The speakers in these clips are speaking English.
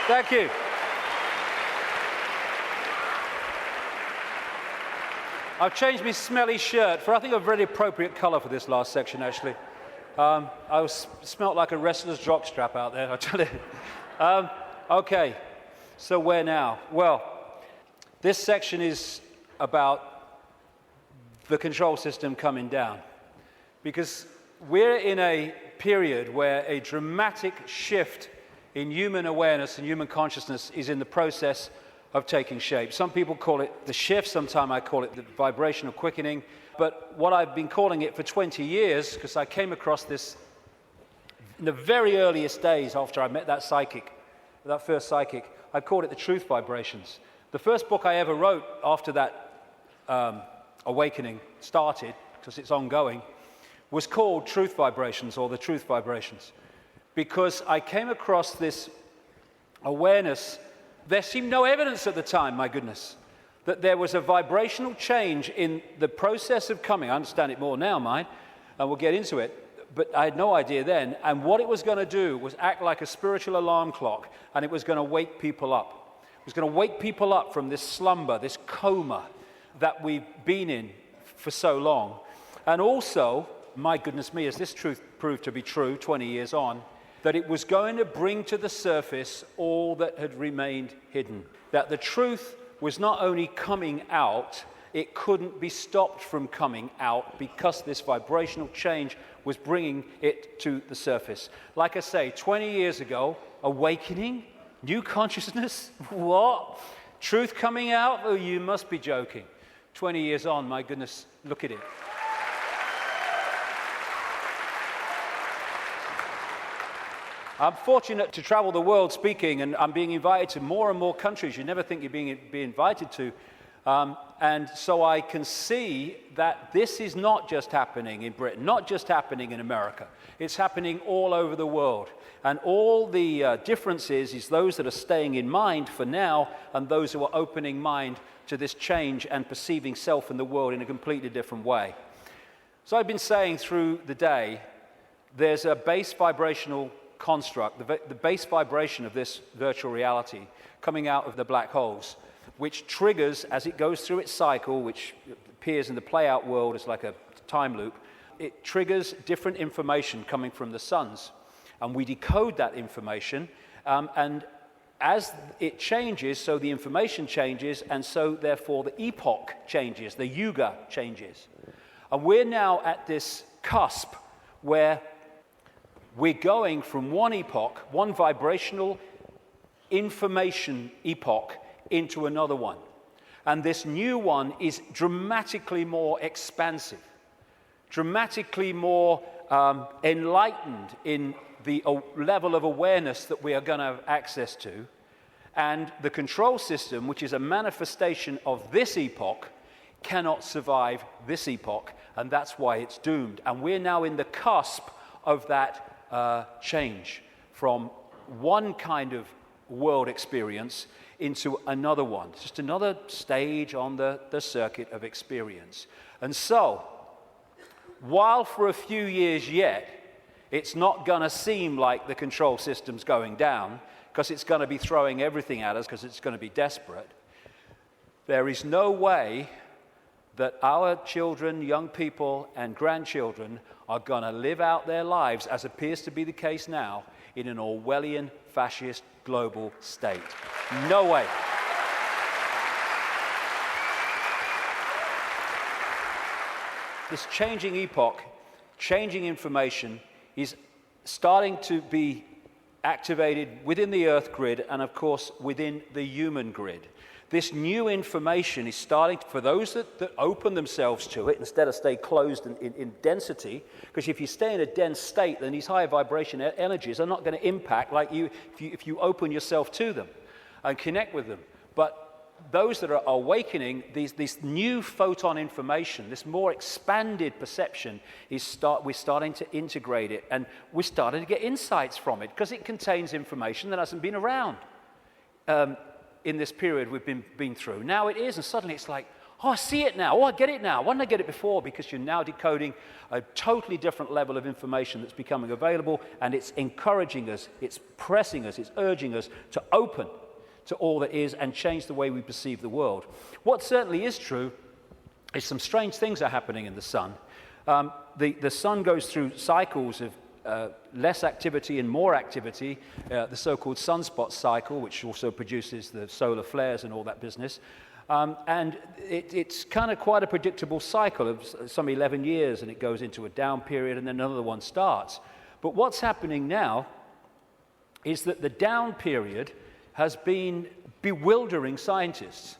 Thank you. I've changed my smelly shirt for, I think, a very appropriate color for this last section, actually. Smelt like a wrestler's jockstrap out there, I tell you. Okay, so where now? Well, this section is about the control system coming down, because we're in a period where a dramatic shift in human awareness and human consciousness is in the process of taking shape. Some people call it the shift, sometimes I call it the vibrational quickening, but what I've been calling it for 20 years, because I came across this in the very earliest days after I met that first psychic, I called it the truth vibrations. The first book I ever wrote after that awakening started, because it's ongoing, was called Truth Vibrations, or the Truth Vibrations, because I came across this awareness. There seemed no evidence at the time, my goodness, that there was a vibrational change in the process of coming. I understand it more now, mind, and we'll get into it, but I had no idea then. And what it was going to do was act like a spiritual alarm clock, and it was going to wake people up. It was going to wake people up from this slumber, this coma that we've been in for so long. And also, my goodness me, as this truth proved to be true 20 years on, that it was going to bring to the surface all that had remained hidden. That the truth was not only coming out, it couldn't be stopped from coming out, because this vibrational change was bringing it to the surface. Like I say, 20 years ago, awakening, new consciousness, what? Truth coming out? Oh, you must be joking. 20 years on, my goodness, look at it. I'm fortunate to travel the world speaking, and I'm being invited to more and more countries you never think you're being invited to. And so I can see that this is not just happening in Britain, not just happening in America. It's happening all over the world. And all the differences is those that are staying in mind for now, and those who are opening mind to this change and perceiving self and the world in a completely different way. So I've been saying through the day, there's a base vibrational construct, the base vibration of this virtual reality coming out of the black holes, which triggers as it goes through its cycle, which appears in the play-out world as like a time loop. It triggers different information coming from the suns, and we decode that information, and as it changes, so the information changes, and so therefore the epoch changes, the yuga changes. And we're now at this cusp where we're going from one epoch, one vibrational information epoch, into another one. And this new one is dramatically more expansive, dramatically more enlightened in the level of awareness that we are going to have access to. And the control system, which is a manifestation of this epoch, cannot survive this epoch, and that's why it's doomed. And we're now in the cusp of that change from one kind of world experience into another one. It's just another stage on the circuit of experience. And so, while for a few years yet, it's not going to seem like the control system's going down, because it's going to be throwing everything at us, because it's going to be desperate, there is no way that our children, young people, and grandchildren are going to live out their lives, as appears to be the case now, in an Orwellian, fascist, global state. No way. This changing epoch, changing information is starting to be activated within the Earth grid and, of course, within the human grid. This new information is starting, for those that open themselves to it, instead of stay closed in density, because if you stay in a dense state, then these higher vibration energies are not going to impact like you if you open yourself to them and connect with them. But those that are awakening, this new photon information, this more expanded perception, we're starting to integrate it, and we're starting to get insights from it, because it contains information that hasn't been around in this period we've been through. Now it is, and suddenly it's like, oh, I see it now, oh, I get it now. Why didn't I get it before? Because you're now decoding a totally different level of information that's becoming available, and it's encouraging us, it's pressing us, it's urging us to open to all that is and change the way we perceive the world. What certainly is true is some strange things are happening in the sun. The sun goes through cycles of less activity and more activity, the so-called sunspot cycle, which also produces the solar flares and all that business. And it's kind of quite a predictable cycle of some 11 years, and it goes into a down period, and then another one starts. But what's happening now is that the down period has been bewildering scientists,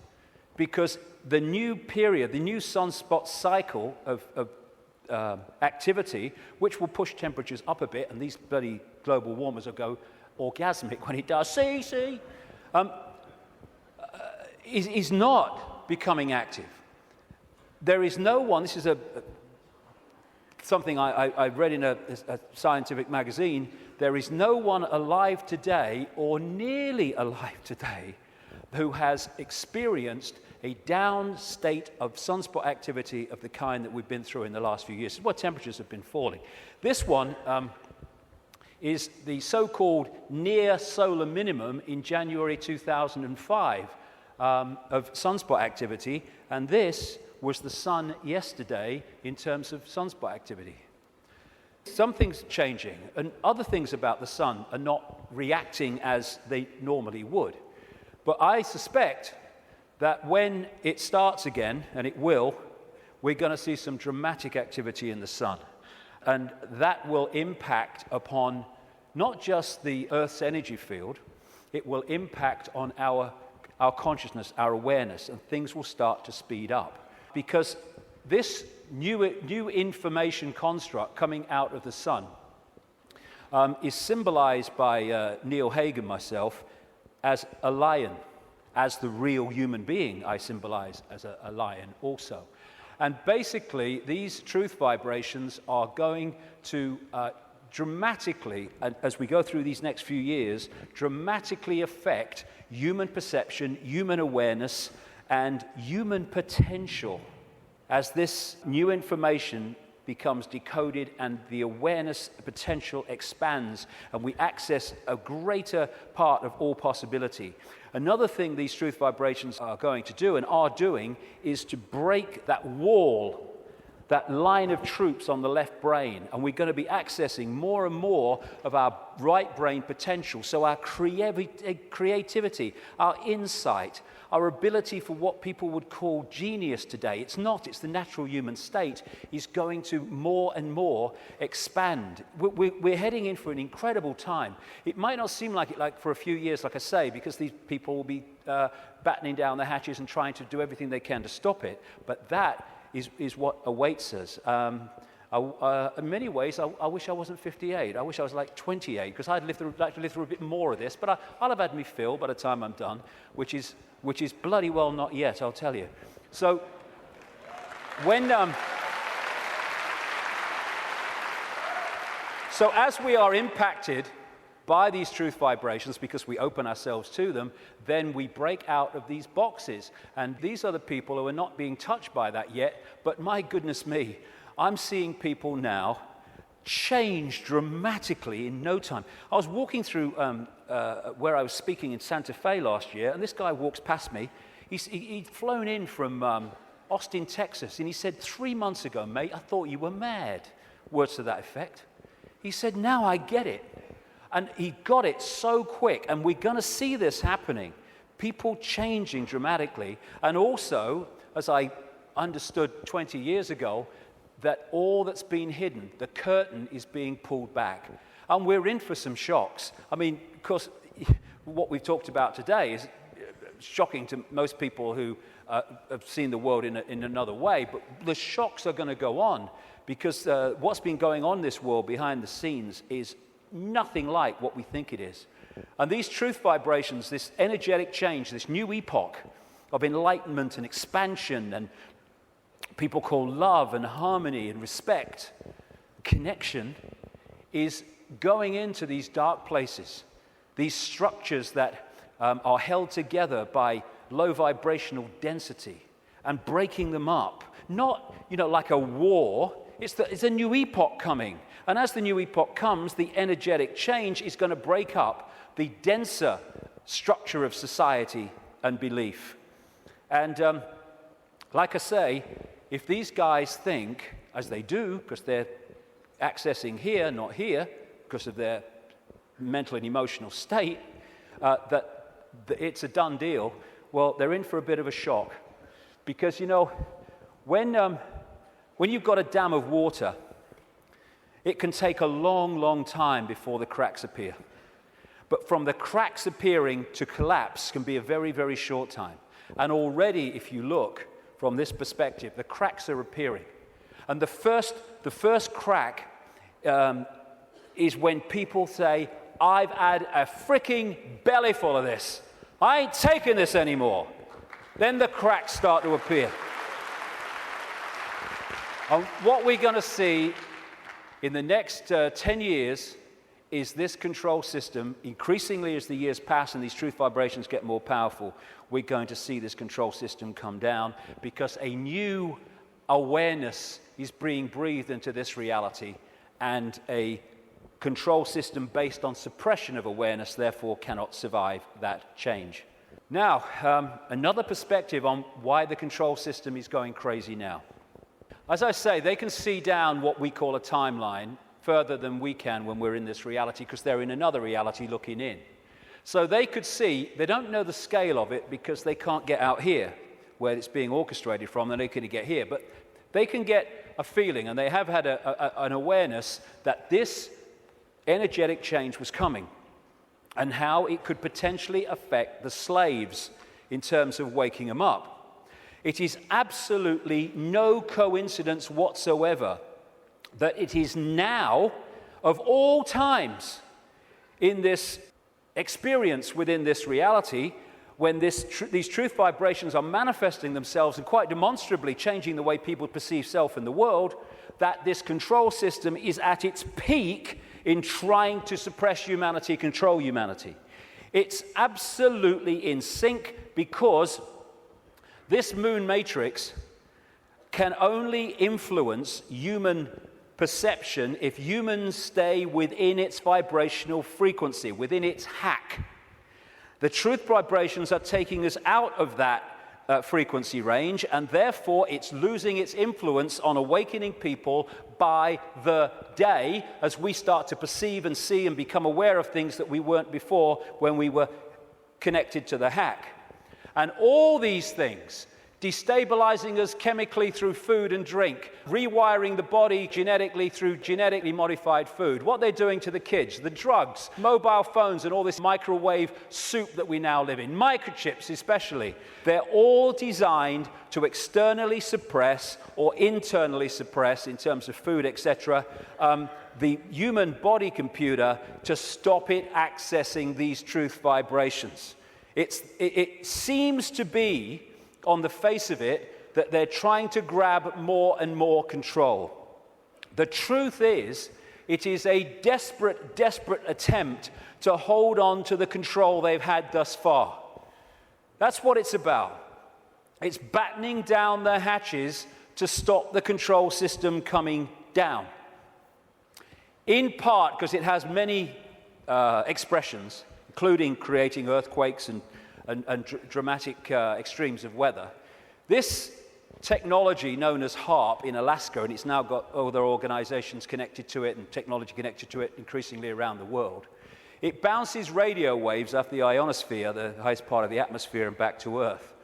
because the new period, the new sunspot cycle of activity, which will push temperatures up a bit, and these bloody global warmers will go orgasmic when it does, is not becoming active. There is no one, this is something I read in a scientific magazine, there is no one alive today, or nearly alive today, who has experienced a down state of sunspot activity of the kind that we've been through in the last few years. This is where temperatures have been falling. This one is the so-called near solar minimum in January 2005 of sunspot activity, and this was the sun yesterday in terms of sunspot activity. Something's changing, and other things about the sun are not reacting as they normally would. But I suspect that when it starts again, and it will, we're going to see some dramatic activity in the sun. And that will impact upon not just the Earth's energy field, it will impact on our consciousness, our awareness, and things will start to speed up. Because this new information construct coming out of the sun is symbolized by Neil Hagen, myself, as a lion. As the real human being, I symbolize as a lion also. And basically, these truth vibrations are going to dramatically, as we go through these next few years, dramatically affect human perception, human awareness, and human potential as this new information becomes decoded and the awareness potential expands and we access a greater part of all possibility. Another thing these truth vibrations are going to do and are doing is to break that wall, that line of troops on the left brain, and we're going to be accessing more and more of our right brain potential. So our creativity, our insight, our ability for what people would call genius today, it's the natural human state, is going to more and more expand. We're heading in for an incredible time. It might not seem like it for a few years, like I say, because these people will be battening down the hatches and trying to do everything they can to stop it, but that is what awaits us. In many ways, I wish I wasn't 58. I wish I was like 28, because I'd like to live through a bit more of this. But I'll have had me fill by the time I'm done, which is bloody well not yet, I'll tell you. So when so as we are impacted by these truth vibrations, because we open ourselves to them, then we break out of these boxes. And these are the people who are not being touched by that yet, but my goodness me, I'm seeing people now change dramatically in no time. I was walking through where I was speaking in Santa Fe last year, and this guy walks past me. He'd flown in from Austin, Texas, and he said, 3 months ago, mate, I thought you were mad. Words to that effect. He said, now I get it. And he got it so quick, and we're going to see this happening. People changing dramatically, and also, as I understood 20 years ago, that all that's been hidden, the curtain is being pulled back. And we're in for some shocks. I mean, of course, what we've talked about today is shocking to most people who have seen the world in another way, but the shocks are going to go on because what's been going on in this world behind the scenes is nothing like what we think it is. And these truth vibrations, this energetic change, this new epoch of enlightenment and expansion and people call love and harmony and respect, connection, is going into these dark places, these structures that are held together by low vibrational density and breaking them up. Not, like a war. It's a new epoch coming. And as the new epoch comes, the energetic change is going to break up the denser structure of society and belief. And like I say, if these guys think, as they do, because they're accessing here, not here, because of their mental and emotional state, that it's a done deal, well, they're in for a bit of a shock. Because, when you've got a dam of water, it can take a long, long time before the cracks appear. But from the cracks appearing to collapse can be a very, very short time. And already, if you look from this perspective, the cracks are appearing. And the first crack is when people say, I've had a freaking belly full of this. I ain't taking this anymore. Then the cracks start to appear. And what we're going to see in the next 10 years is this control system, increasingly as the years pass and these truth vibrations get more powerful, we're going to see this control system come down because a new awareness is being breathed into this reality, and a control system based on suppression of awareness therefore cannot survive that change. Now, another perspective on why the control system is going crazy now. As I say, they can see down what we call a timeline further than we can when we're in this reality, because they're in another reality looking in. So they could see, they don't know the scale of it because they can't get out here where it's being orchestrated from, and they couldn't get here. But they can get a feeling, and they have had an awareness that this energetic change was coming and how it could potentially affect the slaves in terms of waking them up. It is absolutely no coincidence whatsoever that it is now, of all times, in this experience within this reality, when these truth vibrations are manifesting themselves and quite demonstrably changing the way people perceive self in the world, that this control system is at its peak in trying to suppress humanity, control humanity. It's absolutely in sync because this moon matrix can only influence human perception if humans stay within its vibrational frequency, within its hack. The truth vibrations are taking us out of that frequency range, and therefore it's losing its influence on awakening people by the day as we start to perceive and see and become aware of things that we weren't before when we were connected to the hack. And all these things, destabilizing us chemically through food and drink, rewiring the body genetically through genetically modified food, what they're doing to the kids, the drugs, mobile phones, and all this microwave soup that we now live in, microchips especially, they're all designed to externally suppress or internally suppress, in terms of food, etc., the human body computer to stop it accessing these truth vibrations. It seems to be, on the face of it, that they're trying to grab more and more control. The truth is, it is a desperate, desperate attempt to hold on to the control they've had thus far. That's what it's about. It's battening down the hatches to stop the control system coming down. In part because it has many expressions, including creating earthquakes and dramatic extremes of weather. This technology known as HAARP in Alaska, and it's now got other organizations connected to it and technology connected to it increasingly around the world, it bounces radio waves off the ionosphere, the highest part of the atmosphere, and back to Earth.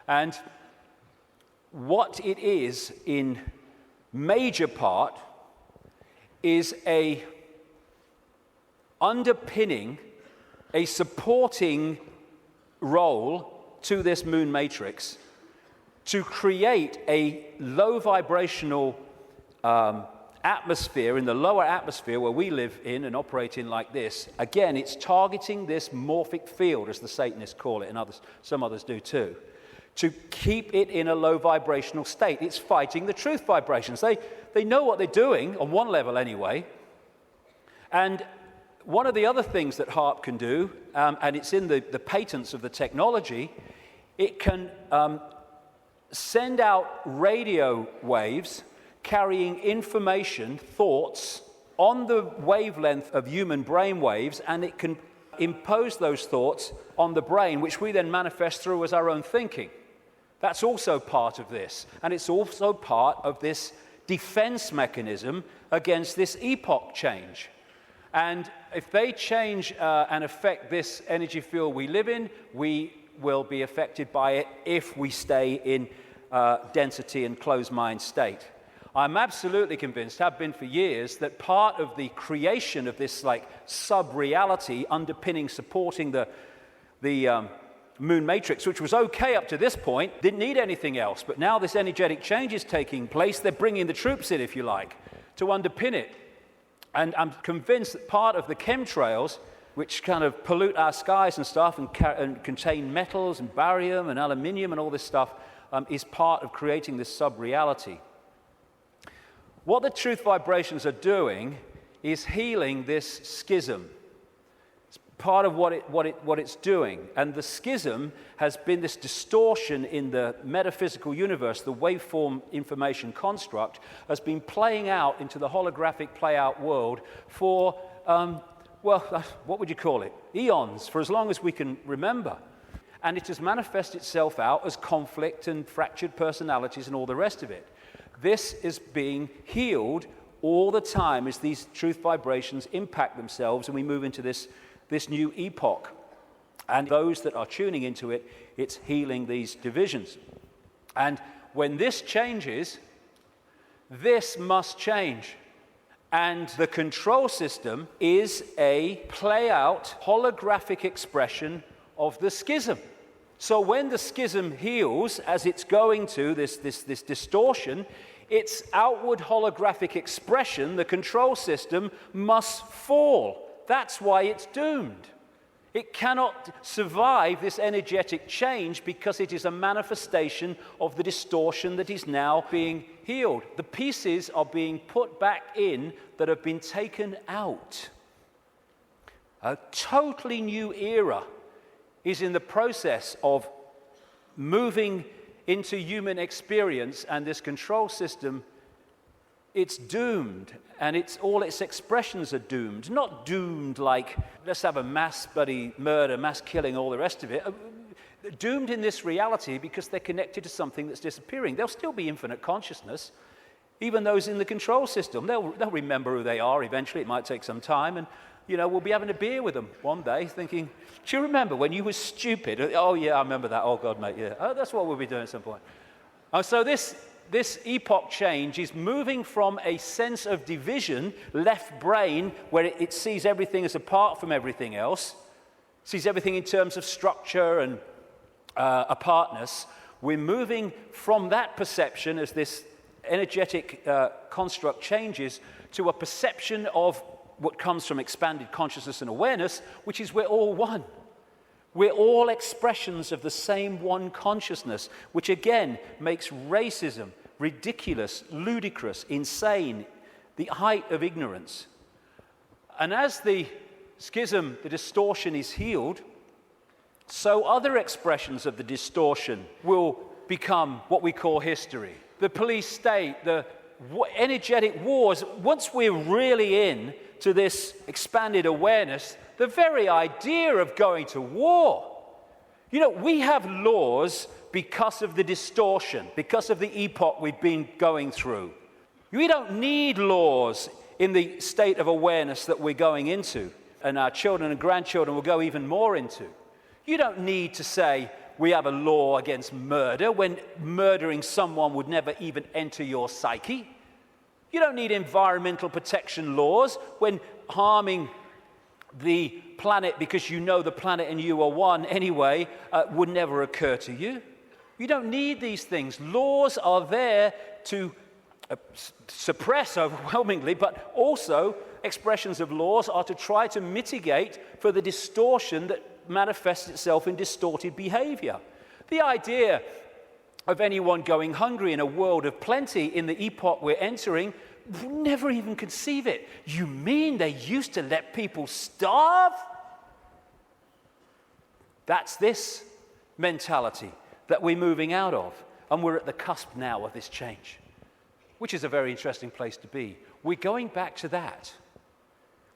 And what it is in major part is a underpinning, a supporting role to this moon matrix to create a low vibrational atmosphere in the lower atmosphere where we live in and operate in like this. Again, it's targeting this morphic field, as the Satanists call it, and some others do too, to keep it in a low vibrational state. It's fighting the truth vibrations. They know what they're doing, on one level anyway. And one of the other things that HAARP can do, and it's in the patents of the technology, it can send out radio waves carrying information, thoughts, on the wavelength of human brain waves, and it can impose those thoughts on the brain, which we then manifest through as our own thinking. That's also part of this, and it's also part of this defense mechanism against this epoch change. And if they change and affect this energy field we live in, we will be affected by it if we stay in density and closed mind state. I'm absolutely convinced, have been for years, that part of the creation of this like sub-reality underpinning, supporting the moon matrix, which was okay up to this point, didn't need anything else. But now this energetic change is taking place. They're bringing the troops in, if you like, to underpin it. And I'm convinced that part of the chemtrails, which kind of pollute our skies and stuff and contain metals and barium and aluminium and all this stuff, is part of creating this sub-reality. What the truth vibrations are doing is healing this schism. It's part of what it's doing. And the schism has been this distortion in the metaphysical universe, the waveform information construct, has been playing out into the holographic play-out world for, what would you call it? Eons, for as long as we can remember. And it has manifested itself out as conflict and fractured personalities and all the rest of it. This is being healed all the time as these truth vibrations impact themselves and we move into this new epoch. And those that are tuning into it, it's healing these divisions. And when this changes, this must change. And the control system is a play-out holographic expression of the schism. So when the schism heals, as it's going to, this distortion, its outward holographic expression, the control system, must fall. That's why it's doomed. It cannot survive this energetic change because it is a manifestation of the distortion that is now being healed. The pieces are being put back in that have been taken out. A totally new era is in the process of moving into human experience, and this control system, it's doomed, and all its expressions are doomed. Not doomed like, let's have a mass bloody murder, mass killing, all the rest of it. Doomed in this reality because they're connected to something that's disappearing. There'll still be infinite consciousness, even those in the control system. They'll remember who they are eventually. It might take some time, and we'll be having a beer with them one day thinking, do you remember when you were stupid? Oh, yeah, I remember that. Oh, God, mate, yeah. Oh, that's what we'll be doing at some point. So this epoch change is moving from a sense of division, left brain, where it sees everything as apart from everything else, sees everything in terms of structure and apartness. We're moving from that perception as this energetic construct changes to a perception of what comes from expanded consciousness and awareness, which is we're all one. We're all expressions of the same one consciousness, which again makes racism ridiculous, ludicrous, insane, the height of ignorance. And as the schism, the distortion is healed, so other expressions of the distortion will become what we call history. The police state, the energetic wars, once we're really in to this expanded awareness, the very idea of going to war. We have laws because of the distortion, because of the epoch we've been going through. We don't need laws in the state of awareness that we're going into, and our children and grandchildren will go even more into. You don't need to say we have a law against murder when murdering someone would never even enter your psyche. You don't need environmental protection laws when harming the planet because you know the planet and you are one anyway would never occur to you. You don't need these things. Laws are there to suppress overwhelmingly, but also expressions of laws are to try to mitigate for the distortion that manifests itself in distorted behavior. The idea of anyone going hungry in a world of plenty in the epoch we're entering, never even conceive it. You mean they used to let people starve? That's this mentality that we're moving out of, and we're at the cusp now of this change, which is a very interesting place to be. We're going back to that.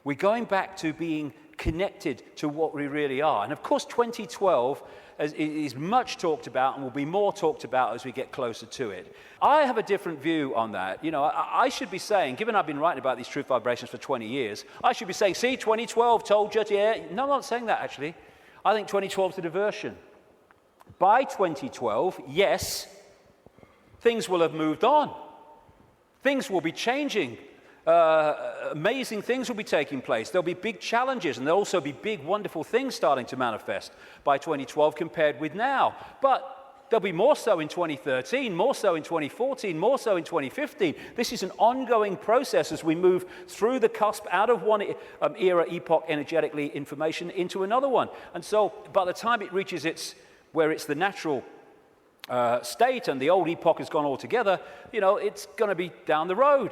We're going back to being connected to what we really are. And of course, 2012 is much talked about and will be more talked about as we get closer to it. I have a different view on that. You know, I should be saying, given I've been writing about these truth vibrations for 20 years, I should be saying, see, 2012 told you, yeah. No, I'm not saying that, actually. I think 2012 is a diversion. By 2012, yes, things will have moved on. Things will be changing. Amazing things will be taking place. There'll be big challenges, and there'll also be big, wonderful things starting to manifest by 2012 compared with now. But there'll be more so in 2013, more so in 2014, more so in 2015. This is an ongoing process as we move through the cusp out of one era, epoch, energetically, information, into another one. And so by the time it reaches where it's the natural state and the old epoch has gone altogether, you know, it's going to be down the road.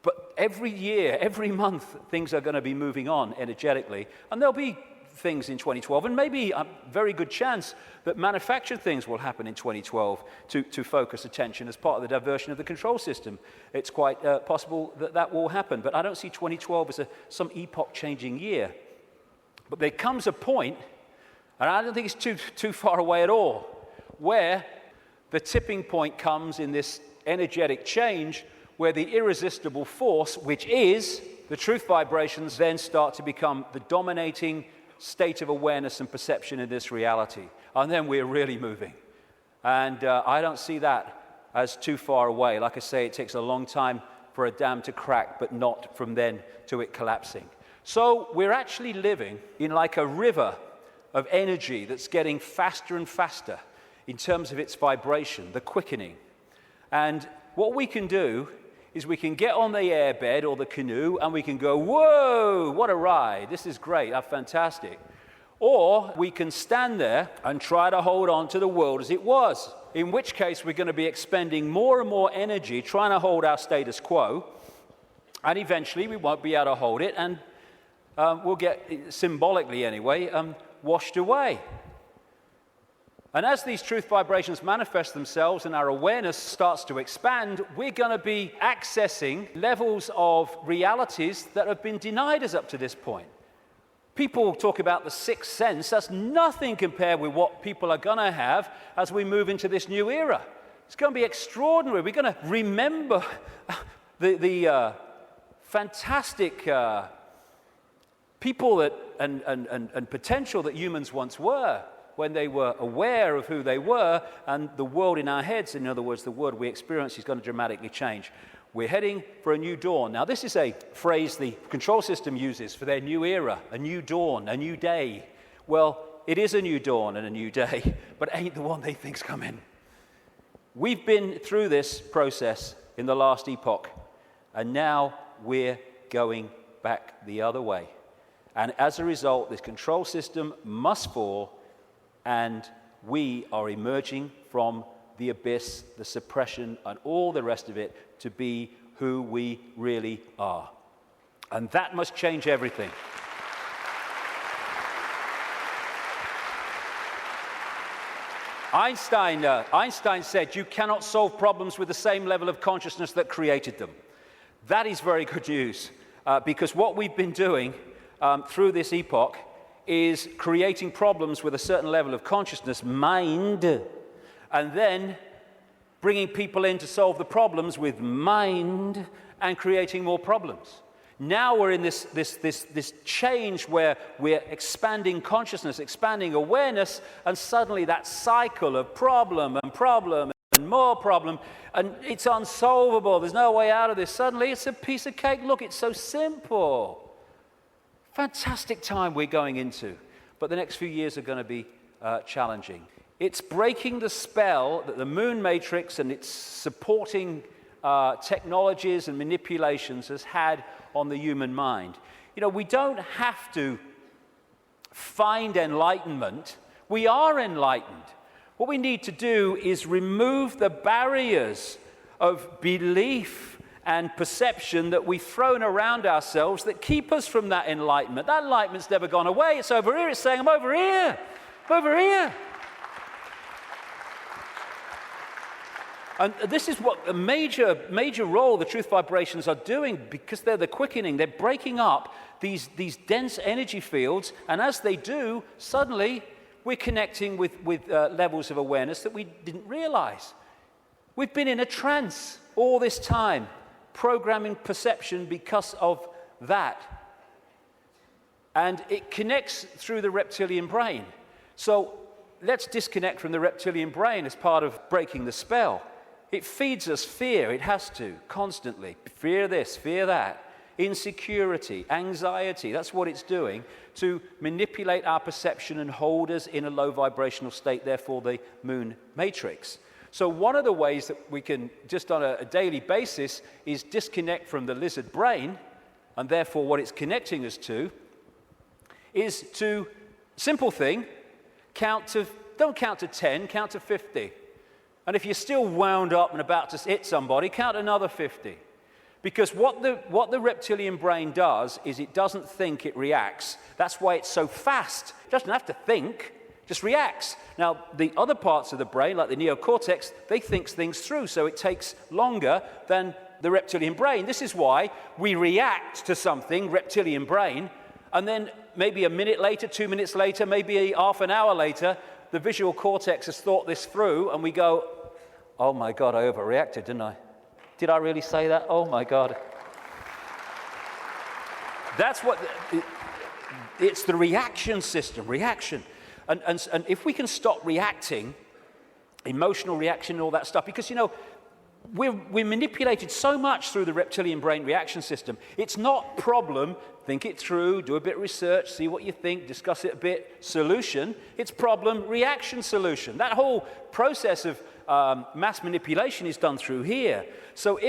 But every year, every month, things are going to be moving on energetically. And there'll be things in 2012, and maybe a very good chance that manufactured things will happen in 2012 to focus attention as part of the diversion of the control system. It's quite possible that that will happen. But I don't see 2012 as some epoch-changing year. But there comes a point, and I don't think it's too far away at all, where the tipping point comes in this energetic change where the irresistible force, which is the truth vibrations, then start to become the dominating state of awareness and perception in this reality. And then we're really moving. And I don't see that as too far away. Like I say, it takes a long time for a dam to crack, but not from then to it collapsing. So we're actually living in like a river of energy that's getting faster and faster in terms of its vibration, the quickening. And what we can do is we can get on the airbed or the canoe and we can go, whoa, what a ride. This is great, that's fantastic. Or we can stand there and try to hold on to the world as it was, in which case we're going to be expending more and more energy trying to hold our status quo, and eventually we won't be able to hold it, and we'll get, symbolically anyway, washed away. And as these truth vibrations manifest themselves and our awareness starts to expand, we're going to be accessing levels of realities that have been denied us up to this point. People talk about the sixth sense. That's nothing compared with what people are going to have as we move into this new era. It's going to be extraordinary. We're going to remember the fantastic people that and potential that humans once were, when they were aware of who they were, and the world in our heads, in other words, the world we experience, is going to dramatically change. We're heading for a new dawn. Now, this is a phrase the control system uses for their new era, a new dawn, a new day. Well, it is a new dawn and a new day, but it ain't the one they think's coming. We've been through this process in the last epoch, and now we're going back the other way. And as a result, this control system must fall, and we are emerging from the abyss, the suppression, and all the rest of it to be who we really are. And that must change everything. Einstein said, you cannot solve problems with the same level of consciousness that created them. That is very good news, because what we've been doing through this epoch is creating problems with a certain level of consciousness, mind, and then bringing people in to solve the problems with mind and creating more problems. Now we're in this change where we're expanding consciousness, expanding awareness, and suddenly that cycle of problem and and more problem, and it's unsolvable. There's no way out of this. Suddenly, it's a piece of cake. Look, it's so simple. Fantastic time we're going into, but the next few years are going to be challenging. It's breaking the spell that the moon matrix and its supporting technologies and manipulations has had on the human mind. You know, we don't have to find enlightenment. We are enlightened. What we need to do is remove the barriers of belief and perception that we've thrown around ourselves that keep us from that enlightenment. That enlightenment's never gone away. It's over here. It's saying, I'm over here. I'm over here. And this is what a major role the truth vibrations are doing, because they're the quickening. They're breaking up these dense energy fields, and as they do, suddenly we're connecting with levels of awareness that we didn't realize. We've been in a trance all this time, programming perception because of that. And it connects through the reptilian brain. So let's disconnect from the reptilian brain as part of breaking the spell. It feeds us fear. It has to, constantly. Fear this, fear that. Insecurity, anxiety. That's what it's doing to manipulate our perception and hold us in a low vibrational state, therefore the moon matrix. So one of the ways that we can, just on a daily basis, is disconnect from the lizard brain, and therefore what it's connecting us to is to, simple thing, don't count to 10, count to 50. And if you're still wound up and about to hit somebody, count another 50. Because what the reptilian brain does is it doesn't think, it reacts. That's why it's so fast. It doesn't have to think, just reacts. Now, the other parts of the brain, like the neocortex, they think things through, so it takes longer than the reptilian brain. This is why we react to something, reptilian brain, and then maybe a minute later, 2 minutes later, maybe half an hour later, the visual cortex has thought this through, and we go, oh my God, I overreacted, didn't I? Did I really say that? Oh my God. That's what, it's the reaction system, reaction. And if we can stop reacting, emotional reaction and all that stuff, because, you know, we're manipulated so much through the reptilian brain reaction system. It's not problem, think it through, do a bit of research, see what you think, discuss it a bit, solution. It's problem, reaction, solution. That whole process of mass manipulation is done through here. So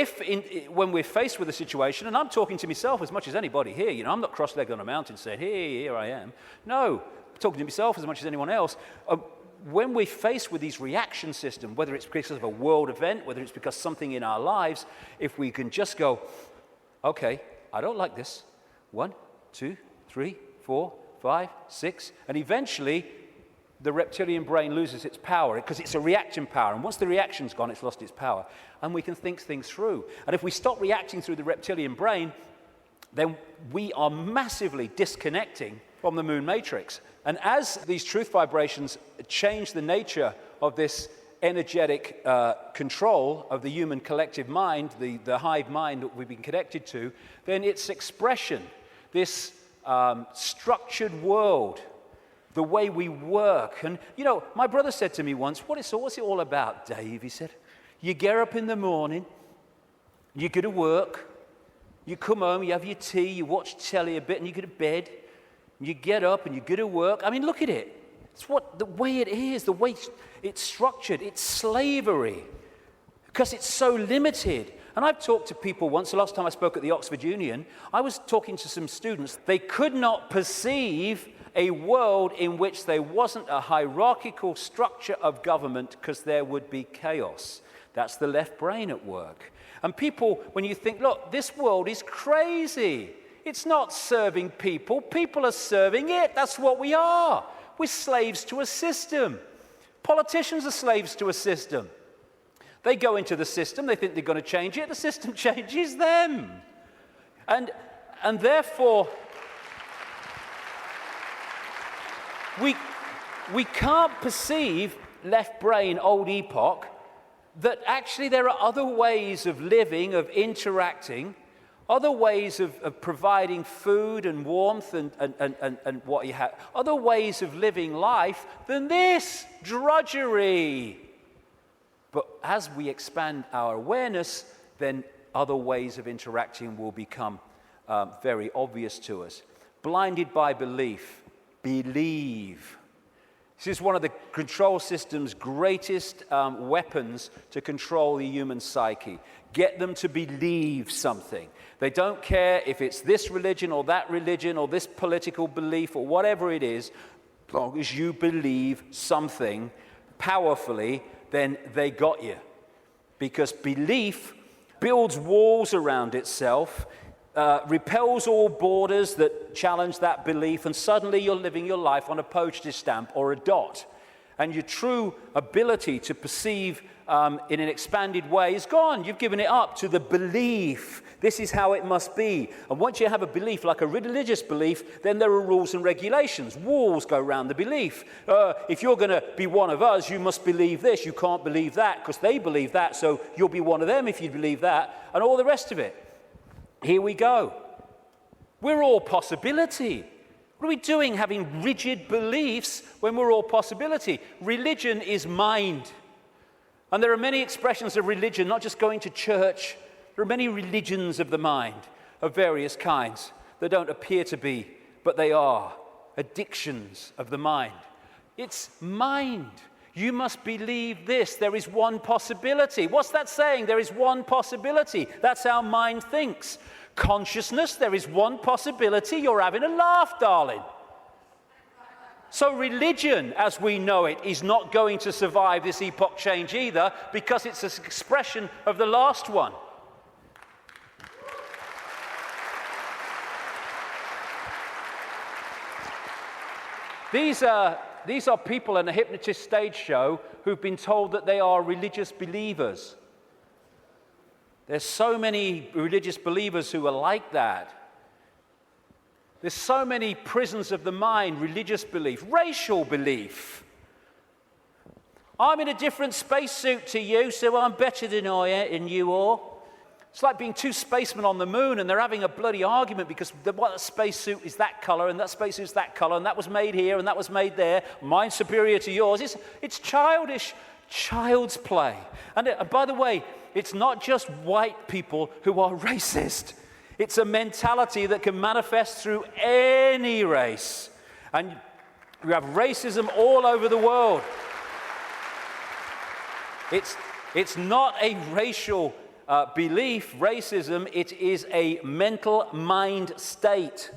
when we're faced with a situation, and I'm talking to myself as much as anybody here, you know, I'm not cross-legged on a mountain saying, hey, here I am. No, I'm talking to myself as much as anyone else. When we're faced with these reaction systems, whether it's because of a world event, whether it's because something in our lives, if we can just go, okay, I don't like this. 1, 2, 3, 4, 5, 6, and eventually the reptilian brain loses its power because it's a reaction power. And once the reaction's gone, it's lost its power. And we can think things through. And if we stop reacting through the reptilian brain, then we are massively disconnecting from the moon matrix. And as these truth vibrations change the nature of this energetic control of the human collective mind, the hive mind that we've been connected to, then its expression, this structured world, the way we work. And, you know, my brother said to me once, what's it all about, Dave? He said, you get up in the morning, you go to work, you come home, you have your tea, you watch telly a bit, and you go to bed. You get up and you go to work. I mean, look at it. It's the way it is, the way it's structured. It's slavery because it's so limited. And I've talked to people once, the last time I spoke at the Oxford Union, I was talking to some students. They could not perceive a world in which there wasn't a hierarchical structure of government because there would be chaos. That's the left brain at work. And people, when you think, look, this world is crazy. It's not serving people. People are serving it. That's what we are. We're slaves to a system. Politicians are slaves to a system. They go into the system. They think they're going to change it. The system changes them. And therefore, we can't perceive left brain, old epoch, that actually there are other ways of living, of interacting, other ways of providing food and warmth and what you have, other ways of living life than this drudgery. But as we expand our awareness, then other ways of interacting will become very obvious to us. Blinded by belief, believe. This is one of the control system's greatest weapons to control the human psyche. Get them to believe something. They don't care if it's this religion or this political belief or whatever it is. As long as you believe something powerfully, then they got you. Because belief builds walls around itself, repels all borders that challenge that belief, and suddenly you're living your life on a postage stamp or a dot. And your true ability to perceive in an expanded way is gone. You've given it up to the belief. This is how it must be. And once you have a belief, like a religious belief, then there are rules and regulations. Walls go around the belief. If you're going to be one of us, you must believe this. You can't believe that because they believe that, so you'll be one of them if you believe that, and all the rest of it. Here we go. We're all possibility. What are we doing having rigid beliefs when we're all possibility? Religion is mind. And there are many expressions of religion, not just going to church. There are many religions of the mind of various kinds that don't appear to be, but they are addictions of the mind. It's mind. You must believe this. There is one possibility. What's that saying? There is one possibility. That's how mind thinks. Consciousness, there is one possibility. You're having a laugh, darling. So religion, as we know it, is not going to survive this epoch change either, because it's an expression of the last one. These are people in a hypnotist stage show who've been told that they are religious believers. There's so many religious believers who are like that. There's so many prisons of the mind, religious belief, racial belief. I'm in a different spacesuit to you, so I'm better than you all. It's like being two spacemen on the moon and they're having a bloody argument because what spacesuit is that color and that spacesuit is that color and that was made here and that was made there. Mine's superior to yours. It's childish, child's play. And by the way, it's not just white people who are racist. It's a mentality that can manifest through any race. And we have racism all over the world. It's not a racial belief, racism. It is a mental mind state.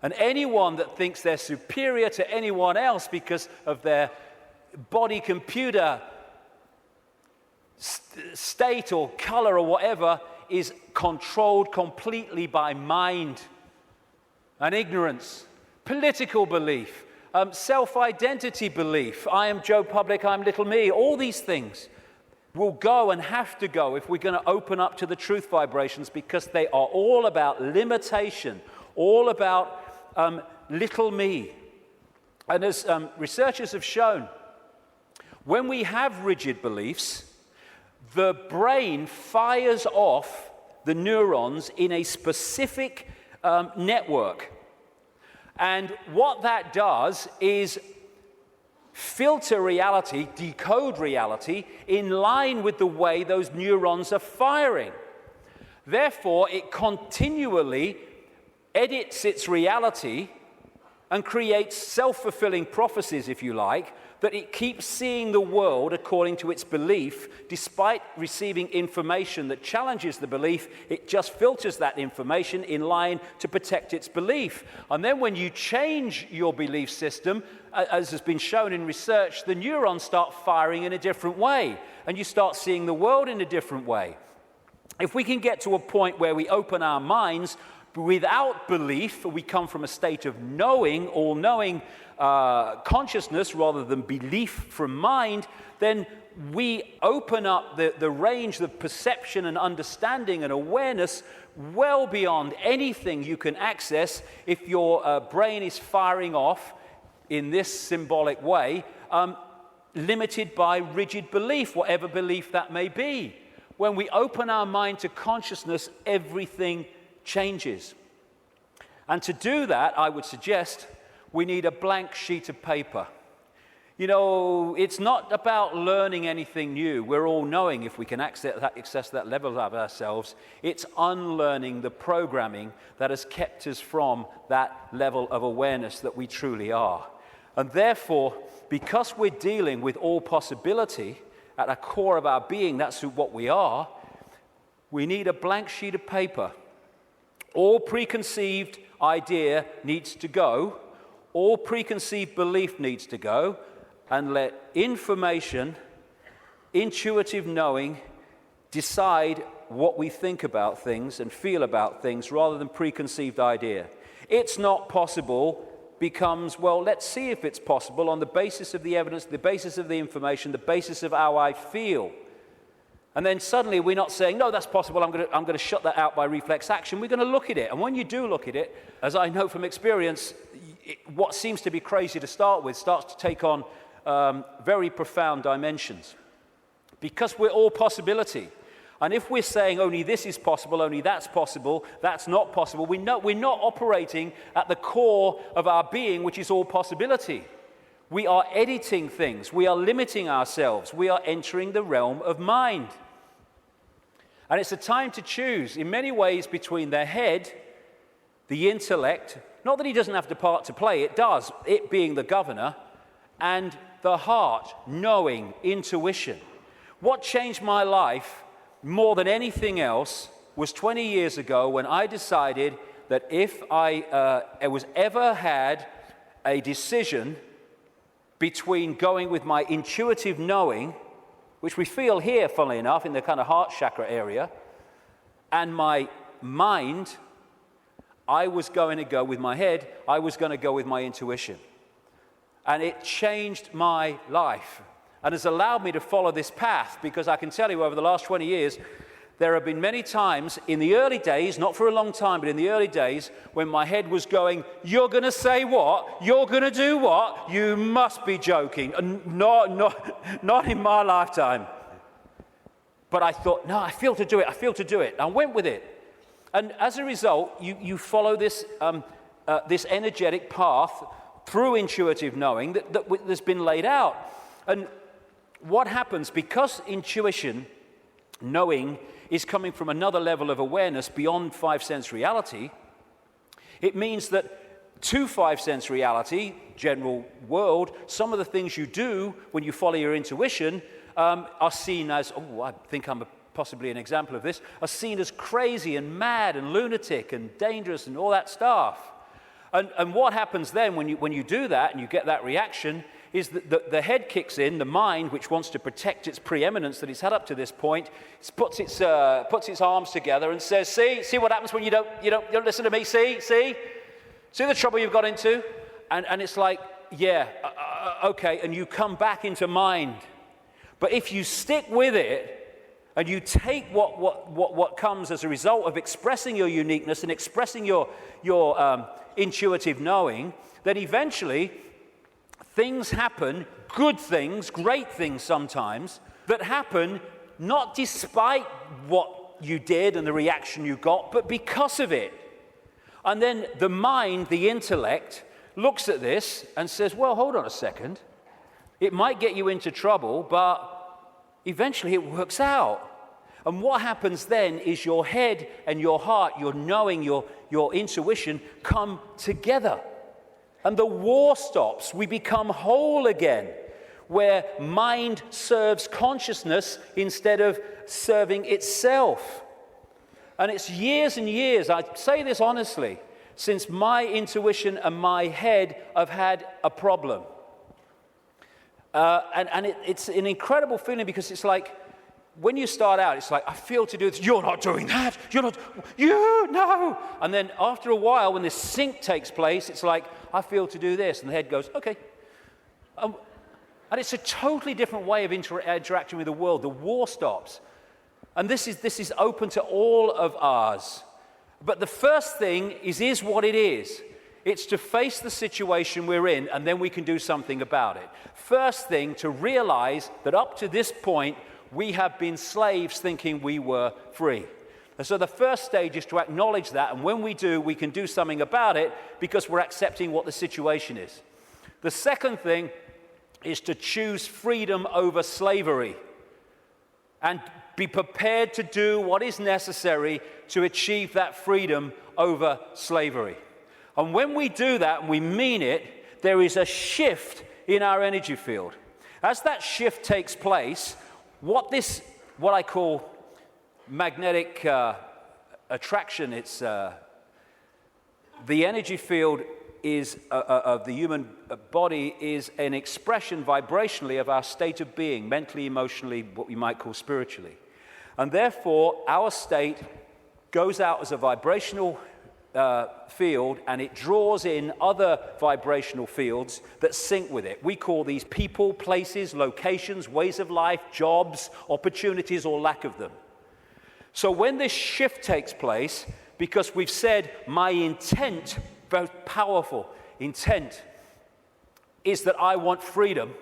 And anyone that thinks they're superior to anyone else because of their body computer state or color or whatever is controlled completely by mind and ignorance, political belief, self-identity belief. I am Joe Public, I'm little me. All these things will go and have to go if we're going to open up to the truth vibrations, because they are all about limitation, all about little me. And as researchers have shown, when we have rigid beliefs, the brain fires off the neurons in a specific network. And what that does is filter reality, decode reality, in line with the way those neurons are firing. Therefore, it continually edits its reality and creates self-fulfilling prophecies, if you like, that it keeps seeing the world according to its belief. Despite receiving information that challenges the belief, it just filters that information in line to protect its belief. And then when you change your belief system, as has been shown in research, the neurons start firing in a different way, and you start seeing the world in a different way. If we can get to a point where we open our minds without belief, we come from a state of knowing, all-knowing consciousness rather than belief from mind, then we open up the range of perception and understanding and awareness well beyond anything you can access if your brain is firing off in this symbolic way, limited by rigid belief, whatever belief that may be. When we open our mind to consciousness, everything changes. And to do that, I would suggest we need a blank sheet of paper. You know, it's not about learning anything new. We're all knowing if we can access that level of ourselves. It's unlearning the programming that has kept us from that level of awareness that we truly are. And therefore, because we're dealing with all possibility at the core of our being, that's what we are, we need a blank sheet of paper. All preconceived idea needs to go. All preconceived belief needs to go. And let information, intuitive knowing, decide what we think about things and feel about things rather than preconceived idea. It's not possible becomes, well, let's see if it's possible on the basis of the evidence, the basis of the information, the basis of how I feel. And then suddenly we're not saying, no, that's possible, I'm going to shut that out by reflex action. We're going to look at it. And when you do look at it, as I know from experience, what seems to be crazy to start with starts to take on very profound dimensions, because we're all possibility. And if we're saying only this is possible, only that's not possible, we're not operating at the core of our being, which is all possibility. We are editing things. We are limiting ourselves. We are entering the realm of mind. And it's a time to choose, in many ways, between the head, the intellect, not that he doesn't have the part to play, it does, it being the governor, and the heart, knowing, intuition. What changed my life more than anything else was 20 years ago when I decided that if I was ever had a decision between going with my intuitive knowing, which we feel here, funnily enough, in the kind of heart chakra area, and my mind, I was going to go with my head, I was going to go with my intuition. And it changed my life and has allowed me to follow this path, because I can tell you over the last 20 years, there have been many times in the early days, not for a long time, but in the early days, when my head was going, you're going to say what? You're going to do what? You must be joking. Not in my lifetime. But I thought, no, I feel to do it. I went with it. And as a result, you follow this energetic path through intuitive knowing that's been laid out. And what happens, because intuition, knowing, is coming from another level of awareness beyond five-sense reality, it means that to five-sense reality, general world, some of the things you do when you follow your intuition are seen as, I think I'm possibly an example of this, are seen as crazy and mad and lunatic and dangerous and all that stuff. And what happens then when you do that and you get that reaction is that the head kicks in, the mind, which wants to protect its preeminence that it's had up to this point, puts its arms together and says, see what happens when you don't listen to me, see the trouble you've got into? And it's like, okay, and you come back into mind. But if you stick with it, and you take what comes as a result of expressing your uniqueness and expressing your intuitive knowing, then eventually things happen, good things, great things sometimes, that happen not despite what you did and the reaction you got, but because of it. And then the mind, the intellect, looks at this and says, well, hold on a second. It might get you into trouble, but eventually it works out. And what happens then is your head and your heart, your knowing, your intuition come together. And the war stops. We become whole again, where mind serves consciousness instead of serving itself. And it's years and years, I say this honestly, since my intuition and my head have had a problem. It's an incredible feeling, because it's like, when you start out, it's like, I feel to do this. You're not doing that. No. And then after a while, when this sync takes place, it's like, I feel to do this. And the head goes, okay. And it's a totally different way of interacting with the world. The war stops. And this is open to all of ours. But the first thing is what it is. It's to face the situation we're in, and then we can do something about it. First thing, to realize that up to this point, we have been slaves thinking we were free. And so the first stage is to acknowledge that, and when we do, we can do something about it because we're accepting what the situation is. The second thing is to choose freedom over slavery and be prepared to do what is necessary to achieve that freedom over slavery. And when we do that and we mean it, there is a shift in our energy field. As that shift takes place, what I call magnetic attraction, it's the energy field is of the human body is an expression vibrationally of our state of being, mentally, emotionally, what we might call spiritually. And therefore, our state goes out as a vibrational field, and it draws in other vibrational fields that sync with it. We call these people, places, locations, ways of life, jobs, opportunities, or lack of them. So when this shift takes place, because we've said my intent, very powerful intent, is that I want freedom,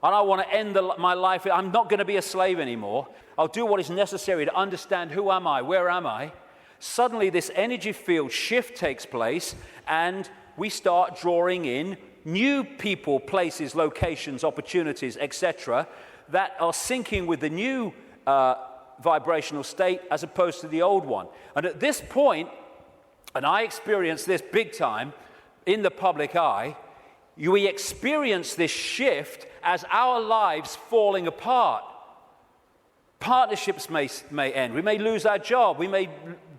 and I want to end my life. I'm not going to be a slave anymore. I'll do what is necessary to understand who am I, where am I. Suddenly this energy field shift takes place, and we start drawing in new people, places, locations, opportunities, etc., that are syncing with the new vibrational state as opposed to the old one. And at this point, and I experienced this big time in the public eye, we experience this shift as our lives falling apart. Partnerships may end. We may lose our job. We may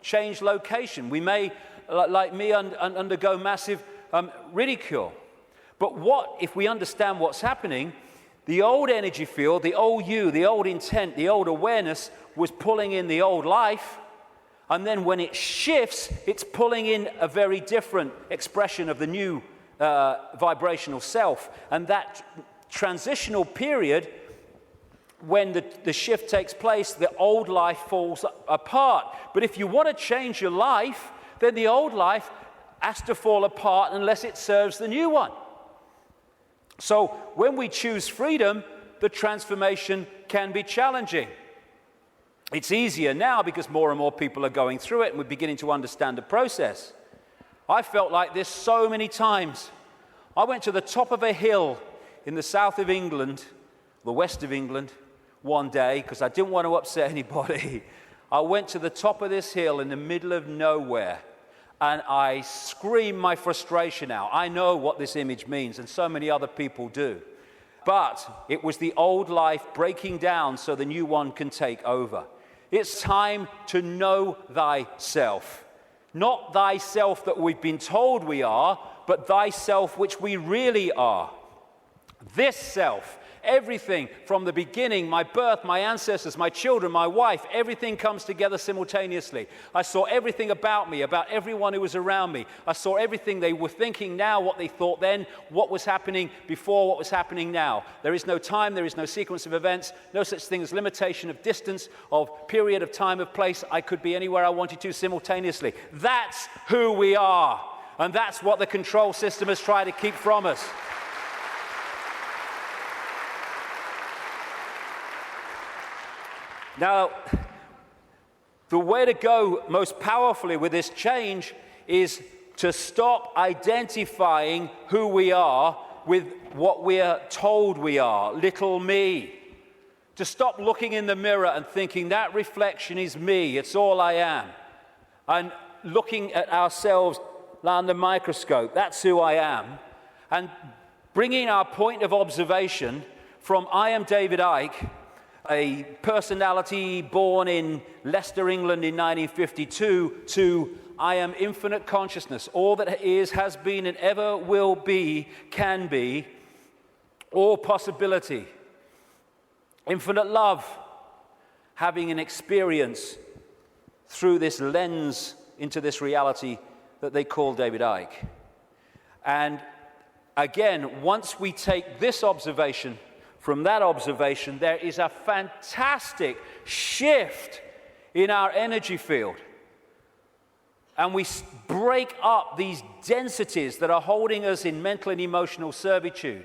change location. We may, like me, undergo massive ridicule. But what if we understand what's happening? The old energy field, the old you, the old intent, the old awareness was pulling in the old life. And then when it shifts, it's pulling in a very different expression of the new vibrational self. And that transitional period, when the shift takes place, the old life falls apart. But if you want to change your life, then the old life has to fall apart unless it serves the new one. So when we choose freedom, the transformation can be challenging. It's easier now because more and more people are going through it and we're beginning to understand the process. I felt like this so many times. I went to the top of a hill in the south of England, the west of England, one day because I didn't want to upset anybody. I went to the top of this hill in the middle of nowhere and I screamed my frustration out. I know what this image means, and so many other people do. But it was the old life breaking down so the new one can take over. It's time to know thyself. Not thyself that we've been told we are, but thyself which we really are. This self, everything from the beginning, my birth, my ancestors, my children, my wife, everything comes together simultaneously. I saw everything about me, about everyone who was around me. I saw everything they were thinking now, what they thought then, what was happening before, what was happening now. There is no time, there is no sequence of events, no such thing as limitation of distance, of period of time, of place. I could be anywhere I wanted to simultaneously. That's who we are. And that's what the control system has tried to keep from us. Now, the way to go most powerfully with this change is to stop identifying who we are with what we are told we are, little me. To stop looking in the mirror and thinking that reflection is me, it's all I am. And looking at ourselves under the microscope, that's who I am. And bringing our point of observation from I am David Icke, a personality born in Leicester, England in 1952, to I am infinite consciousness. All that is, has been, and ever will be, can be, all possibility. Infinite love, having an experience through this lens into this reality that they call David Icke. And again, once we take this observation, from that observation, there is a fantastic shift in our energy field. And we break up these densities that are holding us in mental and emotional servitude.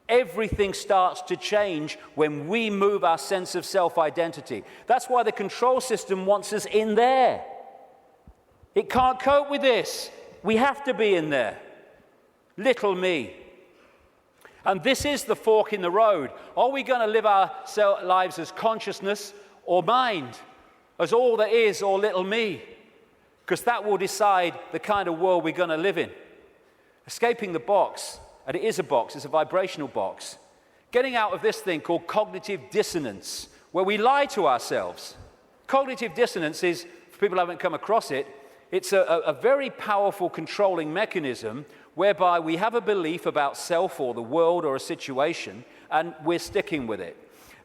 Everything starts to change when we move our sense of self-identity. That's why the control system wants us in there. It can't cope with this. We have to be in there. Little me. And this is the fork in the road. Are we going to live our lives as consciousness or mind, as all there is or little me? Because that will decide the kind of world we're going to live in. Escaping the box, and it is a box, it's a vibrational box. Getting out of this thing called cognitive dissonance, where we lie to ourselves. Cognitive dissonance is, for people who haven't come across it, it's a very powerful controlling mechanism whereby we have a belief about self or the world or a situation, and we're sticking with it.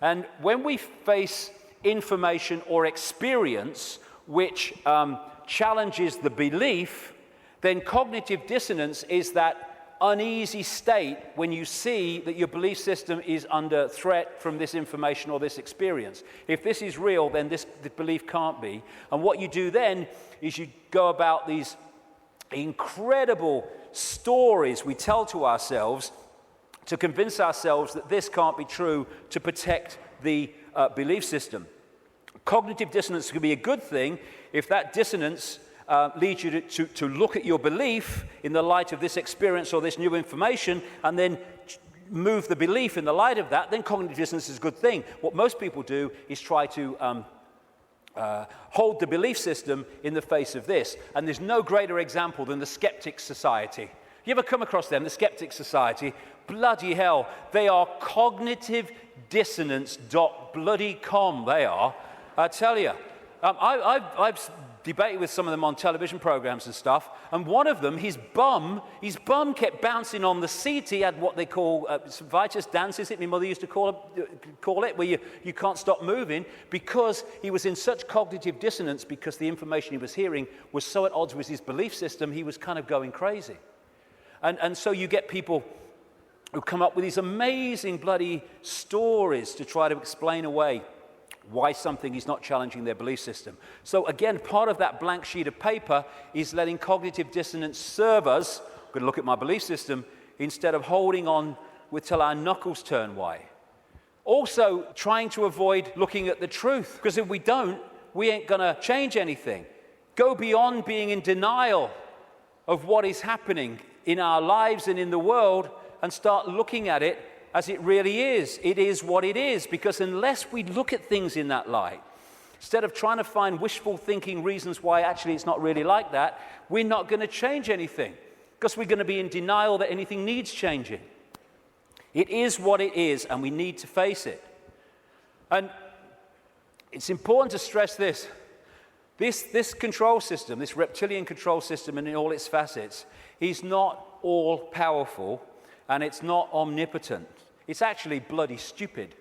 And when we face information or experience which challenges the belief, then cognitive dissonance is that uneasy state when you see that your belief system is under threat from this information or this experience. If this is real, then the belief can't be. And what you do then is you go about these incredible stories we tell to ourselves to convince ourselves that this can't be true, to protect the belief system. Cognitive dissonance can be a good thing if that dissonance leads you to look at your belief in the light of this experience or this new information, and then move the belief in the light of that. Then cognitive dissonance is a good thing. What most people do is try to hold the belief system in the face of this. And there's no greater example than the Skeptics Society. You ever come across them, the Skeptics Society? Bloody hell, they are cognitive dissonance.com, they are. I tell you. I've debated with some of them on television programs and stuff, and one of them, his bum kept bouncing on the seat. He had what they call vitus dance, is it? My mother used to call it, where you can't stop moving, because he was in such cognitive dissonance, because the information he was hearing was so at odds with his belief system, he was kind of going crazy. And so you get people who come up with these amazing bloody stories to try to explain away why something is not challenging their belief system. So again, part of that blank sheet of paper is letting cognitive dissonance serve us. I'm going to look at my belief system instead of holding on till our knuckles turn white. Also, trying to avoid looking at the truth, because if we don't, we ain't going to change anything. Go beyond being in denial of what is happening in our lives and in the world, and start looking at it as it really is. It is what it is, because unless we look at things in that light, instead of trying to find wishful thinking reasons why actually it's not really like that, we're not going to change anything, because we're going to be in denial that anything needs changing. It is what it is, and we need to face it. And it's important to stress this. This control system, this reptilian control system, and in all its facets, is not all powerful, and it's not omnipotent. It's actually bloody stupid.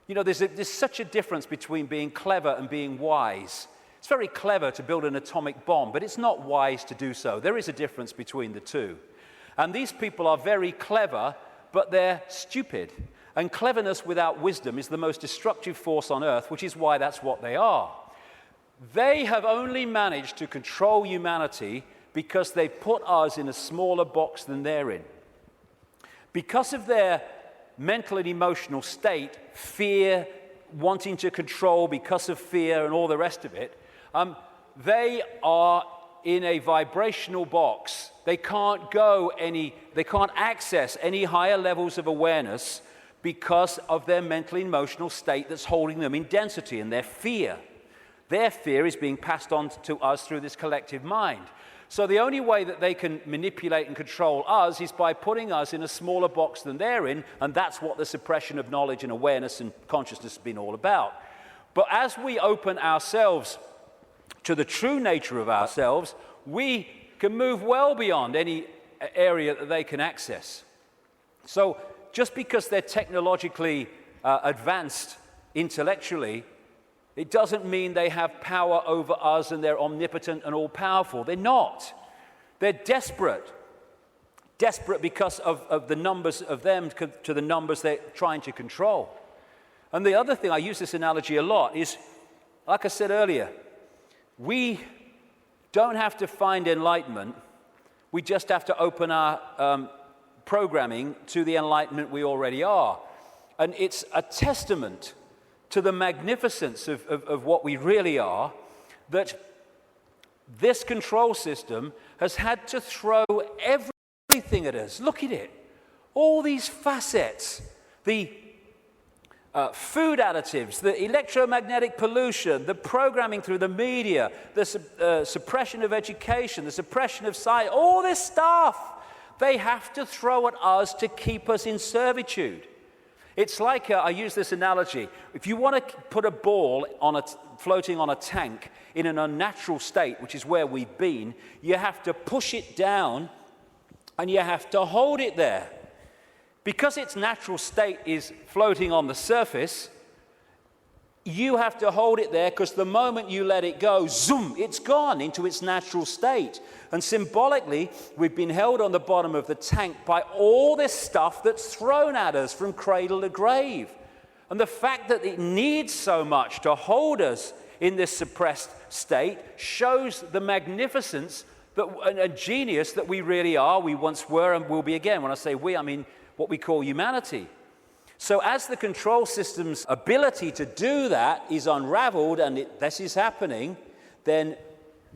You know, there's such a difference between being clever and being wise. It's very clever to build an atomic bomb, but it's not wise to do so. There is a difference between the two. And these people are very clever, but they're stupid. And cleverness without wisdom is the most destructive force on earth, which is why that's what they are. They have only managed to control humanity because they put us in a smaller box than they're in. Because of their mental and emotional state, fear, wanting to control because of fear and all the rest of it, they are in a vibrational box. They can't access any higher levels of awareness because of their mental and emotional state that's holding them in density, and their fear. Their fear is being passed on to us through this collective mind. So the only way that they can manipulate and control us is by putting us in a smaller box than they're in, and that's what the suppression of knowledge and awareness and consciousness has been all about. But as we open ourselves to the true nature of ourselves, we can move well beyond any area that they can access. So just because they're technologically advanced intellectually, it doesn't mean they have power over us and they're omnipotent and all-powerful. They're not. They're desperate. Desperate because of the numbers of them to the numbers they're trying to control. And the other thing, I use this analogy a lot, is, like I said earlier, we don't have to find enlightenment. We just have to open our programming to the enlightenment we already are. And it's a testament to the magnificence of what we really are, that this control system has had to throw everything at us. Look at it. All these facets, the food additives, the electromagnetic pollution, the programming through the media, the suppression of education, the suppression of science, all this stuff, they have to throw at us to keep us in servitude. It's like, I use this analogy, if you want to put a ball floating on a tank in an unnatural state, which is where we've been, you have to push it down and you have to hold it there. Because its natural state is floating on the surface, you have to hold it there, because the moment you let it go, zoom, it's gone into its natural state. And symbolically, we've been held on the bottom of the tank by all this stuff that's thrown at us from cradle to grave. And the fact that it needs so much to hold us in this suppressed state shows the magnificence and genius that we really are, we once were, and will be again. When I say we, I mean what we call humanity. So as the control system's ability to do that is unraveled, and this is happening, then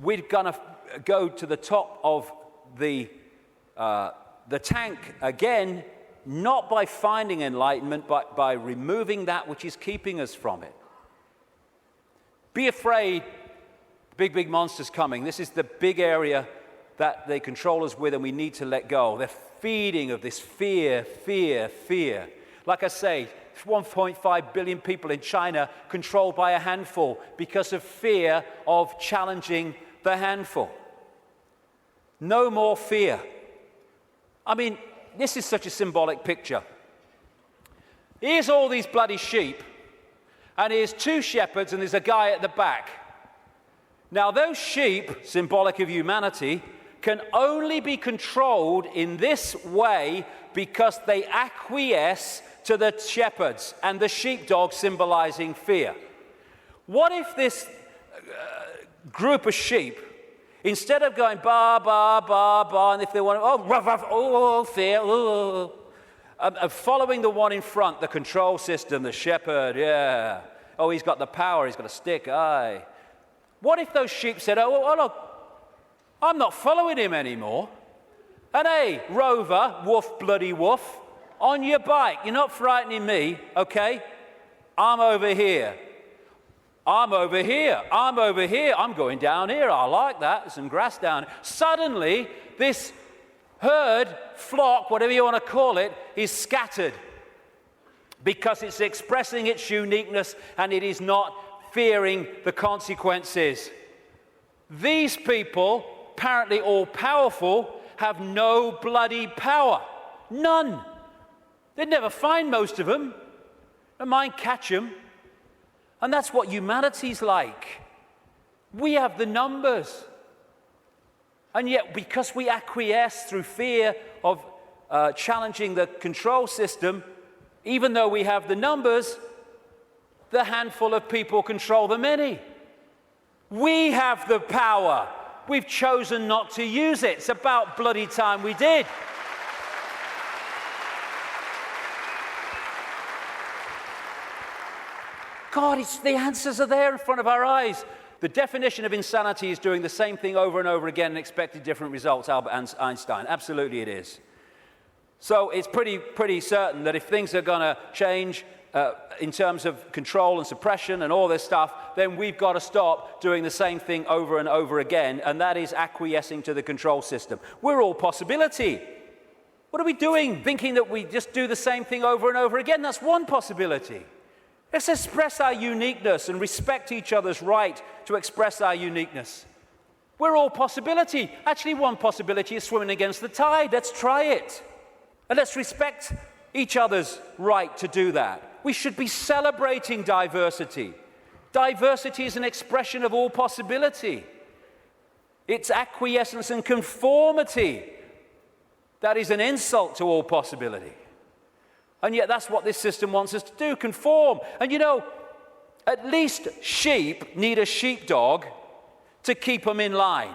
we're going to go to the top of the tank again, not by finding enlightenment, but by removing that which is keeping us from it. Be afraid, big monster's coming. This is the big area that they control us with, and we need to let go. They're feeding of this fear. Like I say, 1.5 billion people in China controlled by a handful because of fear of challenging the handful. No more fear. I mean, this is such a symbolic picture. Here's all these bloody sheep, and here's two shepherds, and there's a guy at the back. Now, those sheep, symbolic of humanity, can only be controlled in this way because they acquiesce to the shepherds, and the sheepdog symbolizing fear. What if this group of sheep, instead of going ba, ba, ba, ba, and if they want to, oh, ruff, ruff, oh, fear, oh, following the one in front, the control system, the shepherd, yeah, oh, he's got the power, he's got a stick, aye. What if those sheep said, oh, look, I'm not following him anymore. And hey, Rover, woof, bloody woof, on your bike, you're not frightening me, okay? I'm over here. I'm going down here. I like that. There's some grass down here. Suddenly, this herd, flock, whatever you want to call it, is scattered because it's expressing its uniqueness and it is not fearing the consequences. These people, apparently all powerful, have no bloody power. None. They'd never find most of them. Don't mind catch them. And that's what humanity's like. We have the numbers. And yet, because we acquiesce through fear of challenging the control system, even though we have the numbers, the handful of people control the many. We have the power. We've chosen not to use it. It's about bloody time we did. God, the answers are there in front of our eyes. The definition of insanity is doing the same thing over and over again and expecting different results, Albert Einstein. Absolutely it is. So it's pretty certain that if things are going to change in terms of control and suppression and all this stuff, then we've got to stop doing the same thing over and over again, and that is acquiescing to the control system. We're all possibility. What are we doing? Thinking that we just do the same thing over and over again? That's one possibility. Let's express our uniqueness and respect each other's right to express our uniqueness. We're all possibility. Actually, one possibility is swimming against the tide. Let's try it. And let's respect each other's right to do that. We should be celebrating diversity. Diversity is an expression of all possibility. It's acquiescence and conformity that is an insult to all possibility. And yet that's what this system wants us to do, conform. And you know, at least sheep need a sheepdog to keep them in line.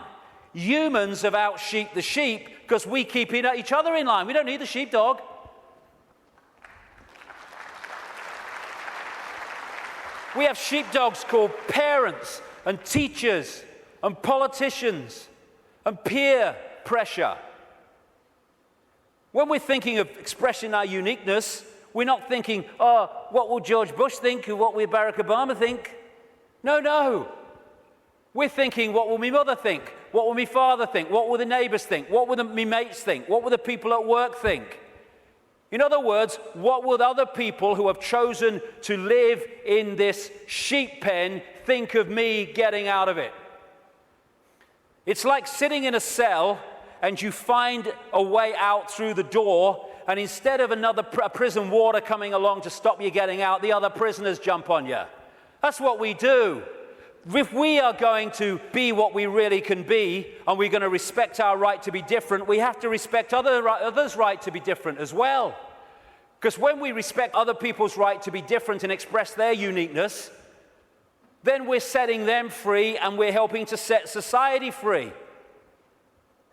Humans have out-sheeped the sheep because we keep each other in line. We don't need the sheepdog. We have sheepdogs called parents and teachers and politicians and peer pressure. When we're thinking of expressing our uniqueness, we're not thinking, oh, what will George Bush think or what will Barack Obama think? No. We're thinking, what will my mother think? What will my father think? What will the neighbors think? What will my mates think? What will the people at work think? In other words, what will other people who have chosen to live in this sheep pen think of me getting out of it? It's like sitting in a cell and you find a way out through the door, and instead of another prison warder coming along to stop you getting out, the other prisoners jump on you. That's what we do. If we are going to be what we really can be, and we're going to respect our right to be different, we have to respect others' right to be different as well. Because when we respect other people's right to be different and express their uniqueness, then we're setting them free and we're helping to set society free.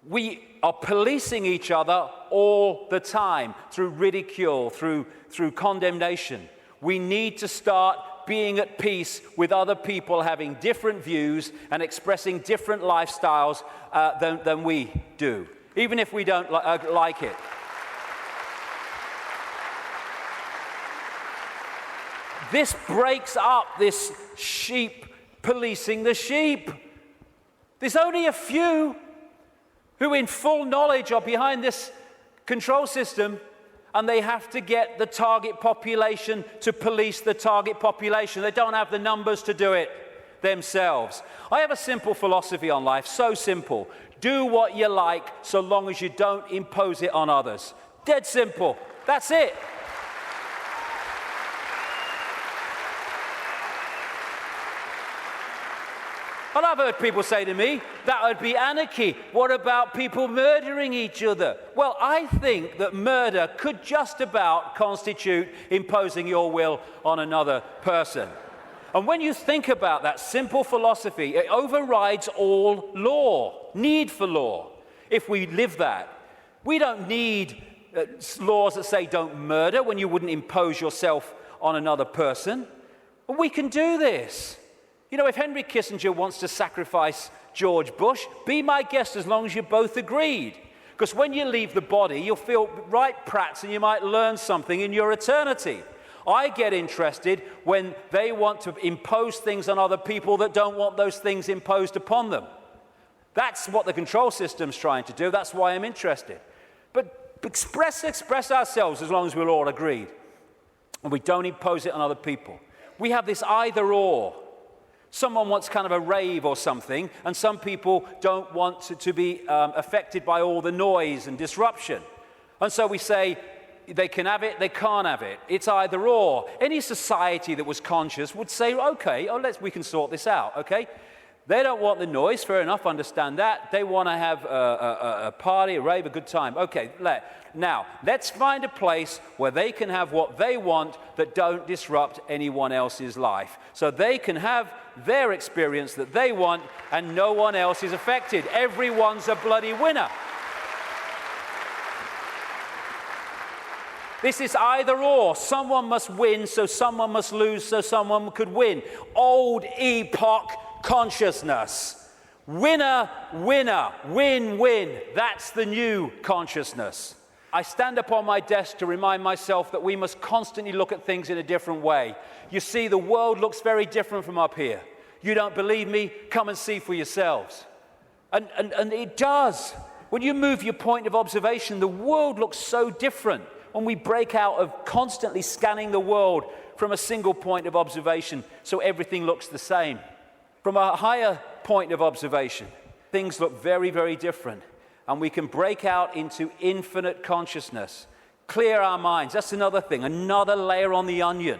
We are policing each other all the time through ridicule, through condemnation. We need to start being at peace with other people having different views and expressing different lifestyles than we do, even if we don't like it. This breaks up this sheep policing the sheep. There's only a few who in full knowledge are behind this control system, and they have to get the target population to police the target population. They don't have the numbers to do it themselves. I have a simple philosophy on life, so simple. Do what you like so long as you don't impose it on others. Dead simple. That's it. And I've heard people say to me, that would be anarchy. What about people murdering each other? Well, I think that murder could just about constitute imposing your will on another person. And when you think about that simple philosophy, it overrides all law, need for law, if we live that. We don't need laws that say don't murder when you wouldn't impose yourself on another person. But we can do this. You know, if Henry Kissinger wants to sacrifice George Bush, be my guest as long as you both agreed. Because when you leave the body, you'll feel right prats and you might learn something in your eternity. I get interested when they want to impose things on other people that don't want those things imposed upon them. That's what the control system's trying to do. That's why I'm interested. But express ourselves as long as we're all agreed. And we don't impose it on other people. We have this either or. Someone wants kind of a rave or something, and some people don't want to be affected by all the noise and disruption. And so we say, they can have it, they can't have it. It's either or. Any society that was conscious would say, okay, we can sort this out, okay? They don't want the noise, fair enough, understand that. They want to have a party, a rave, a good time. Okay, now, let's find a place where they can have what they want that don't disrupt anyone else's life. So they can have their experience that they want and no one else is affected. Everyone's a bloody winner. This is either or. Someone must win, so someone must lose, so someone could win. Old epoch consciousness. Winner, winner, win, win. That's the new consciousness. I stand upon my desk to remind myself that we must constantly look at things in a different way. You see, the world looks very different from up here. You don't believe me? Come and see for yourselves. And it does. When you move your point of observation, the world looks so different. When we break out of constantly scanning the world from a single point of observation, so everything looks the same. From a higher point of observation, things look very, very different. And we can break out into infinite consciousness. Clear our minds. That's another thing, another layer on the onion.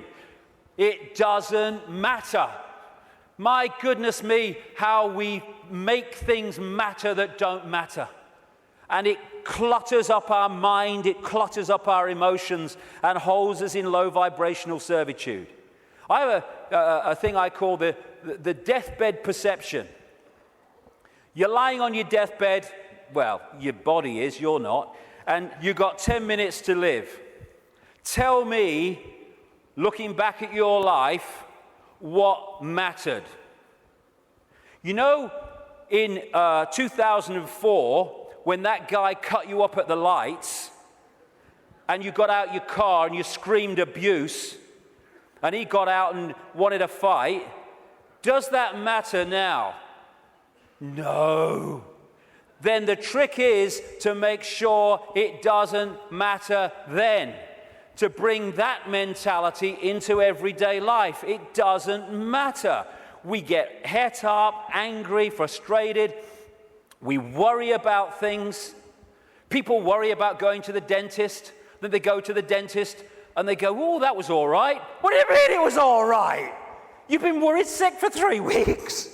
It doesn't matter. My goodness me, how we make things matter that don't matter. And it clutters up our mind, it clutters up our emotions, and holds us in low vibrational servitude. I have a thing I call the deathbed perception. You're lying on your deathbed, well, your body is, you're not, and you've got 10 minutes to live. Tell me, looking back at your life, what mattered. You know, in 2004, when that guy cut you up at the lights, and you got out your car and you screamed abuse, and he got out and wanted a fight, does that matter now? No. Then the trick is to make sure it doesn't matter then. To bring that mentality into everyday life. It doesn't matter. We get het up, angry, frustrated. We worry about things. People worry about going to the dentist. Then they go to the dentist and they go, oh, that was all right. What do you mean it was all right? You've been worried sick for 3 weeks.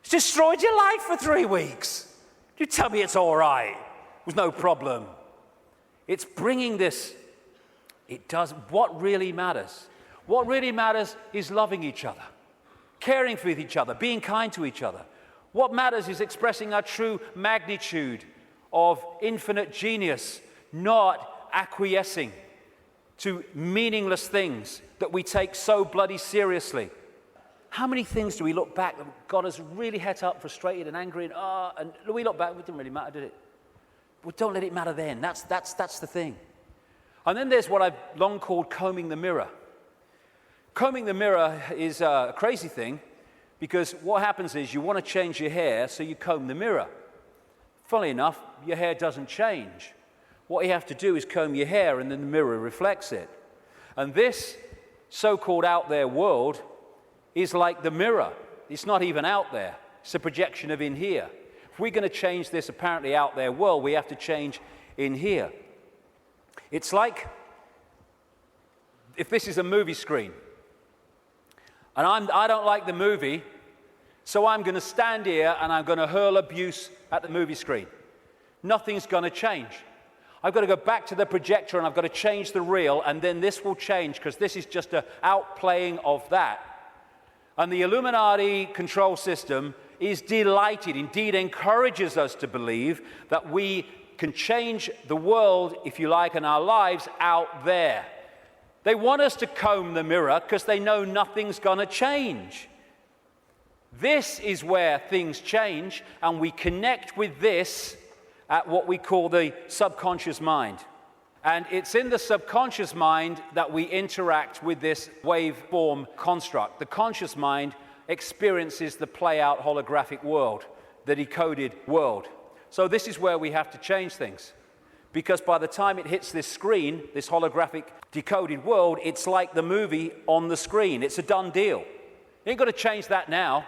It's destroyed your life for 3 weeks. You tell me it's all right. It was no problem. It's bringing this. It does. What really matters? What really matters is loving each other, caring for each other, being kind to each other. What matters is expressing our true magnitude of infinite genius, not acquiescing to meaningless things that we take so bloody seriously. How many things do we look back that got us really het up, frustrated and angry, and we look back, it didn't really matter, did it? Well, don't let it matter then. That's the thing. And then there's what I've long called combing the mirror. Combing the mirror is a crazy thing because what happens is you want to change your hair, so you comb the mirror. Funnily enough, your hair doesn't change. What you have to do is comb your hair and then the mirror reflects it. And this so-called out there world is like the mirror. It's not even out there. It's a projection of in here. If we're going to change this apparently out there world, we have to change in here. It's like if this is a movie screen, and I don't like the movie, so I'm going to stand here and I'm going to hurl abuse at the movie screen. Nothing's going to change. I've got to go back to the projector and I've got to change the reel, and then this will change because this is just an outplaying of that. And the Illuminati control system is delighted, indeed encourages us to believe that we can change the world, if you like, and our lives out there. They want us to comb the mirror because they know nothing's going to change. This is where things change, and we connect with this at what we call the subconscious mind. And it's in the subconscious mind that we interact with this waveform construct. The conscious mind experiences the play-out holographic world, the decoded world. So this is where we have to change things. Because by the time it hits this screen, this holographic decoded world, it's like the movie on the screen. It's a done deal. You ain't got to change that now.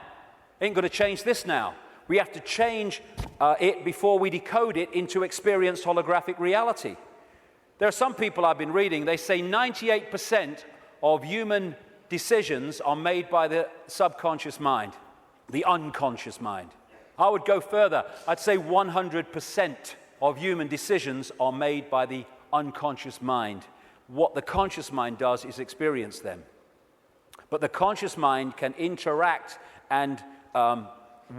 Ain't got to change this now. We have to change it before we decode it into experienced holographic reality. There are some people I've been reading, they say 98% of human decisions are made by the subconscious mind, the unconscious mind. I would go further. I'd say 100% of human decisions are made by the unconscious mind. What the conscious mind does is experience them. But the conscious mind can interact and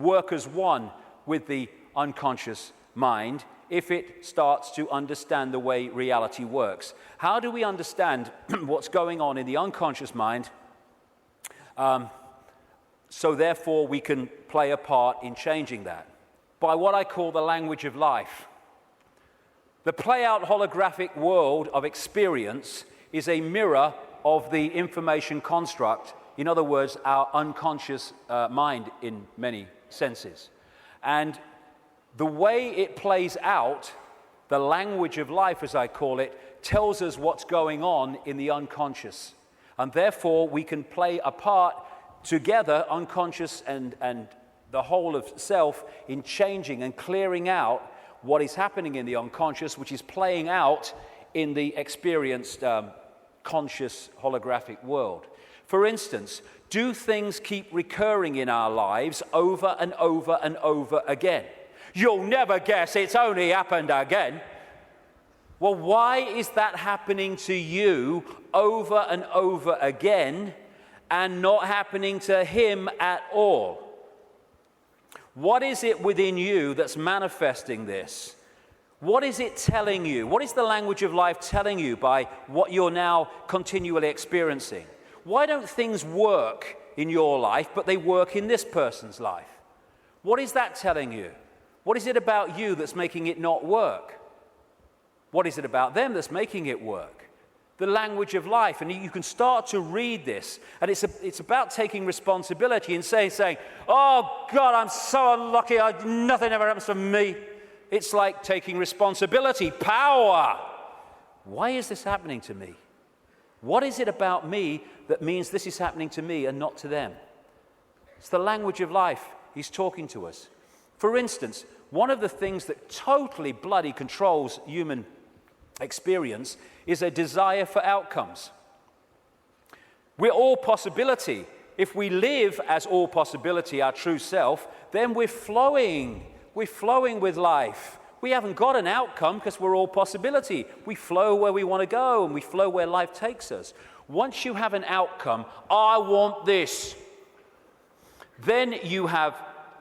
work as one with the unconscious mind if it starts to understand the way reality works. How do we understand what's going on in the unconscious mind so therefore we can play a part in changing that? By what I call the language of life. The play-out holographic world of experience is a mirror of the information construct, in other words, our unconscious mind in many senses. And the way it plays out, the language of life, as I call it, tells us what's going on in the unconscious. And therefore, we can play a part together, unconscious and the whole of self, in changing and clearing out what is happening in the unconscious, which is playing out in the experienced conscious holographic world. For instance, do things keep recurring in our lives over and over and over again? You'll never guess it's only happened again. Well, why is that happening to you over and over again and not happening to him at all? What is it within you that's manifesting this? What is it telling you? What is the language of life telling you by what you're now continually experiencing? Why don't things work in your life, but they work in this person's life? What is that telling you? What is it about you that's making it not work? What is it about them that's making it work? The language of life. And you can start to read this. And it's about taking responsibility and saying, oh, God, I'm so unlucky. Nothing ever happens to me. It's like taking responsibility, power. Why is this happening to me? What is it about me that means this is happening to me and not to them? It's the language of life. He's talking to us. For instance, one of the things that totally bloody controls human experience is a desire for outcomes. We're all possibility. If we live as all possibility, our true self, then we're flowing. We're flowing with life. We haven't got an outcome because we're all possibility. We flow where we want to go and we flow where life takes us. Once you have an outcome, I want this, then you have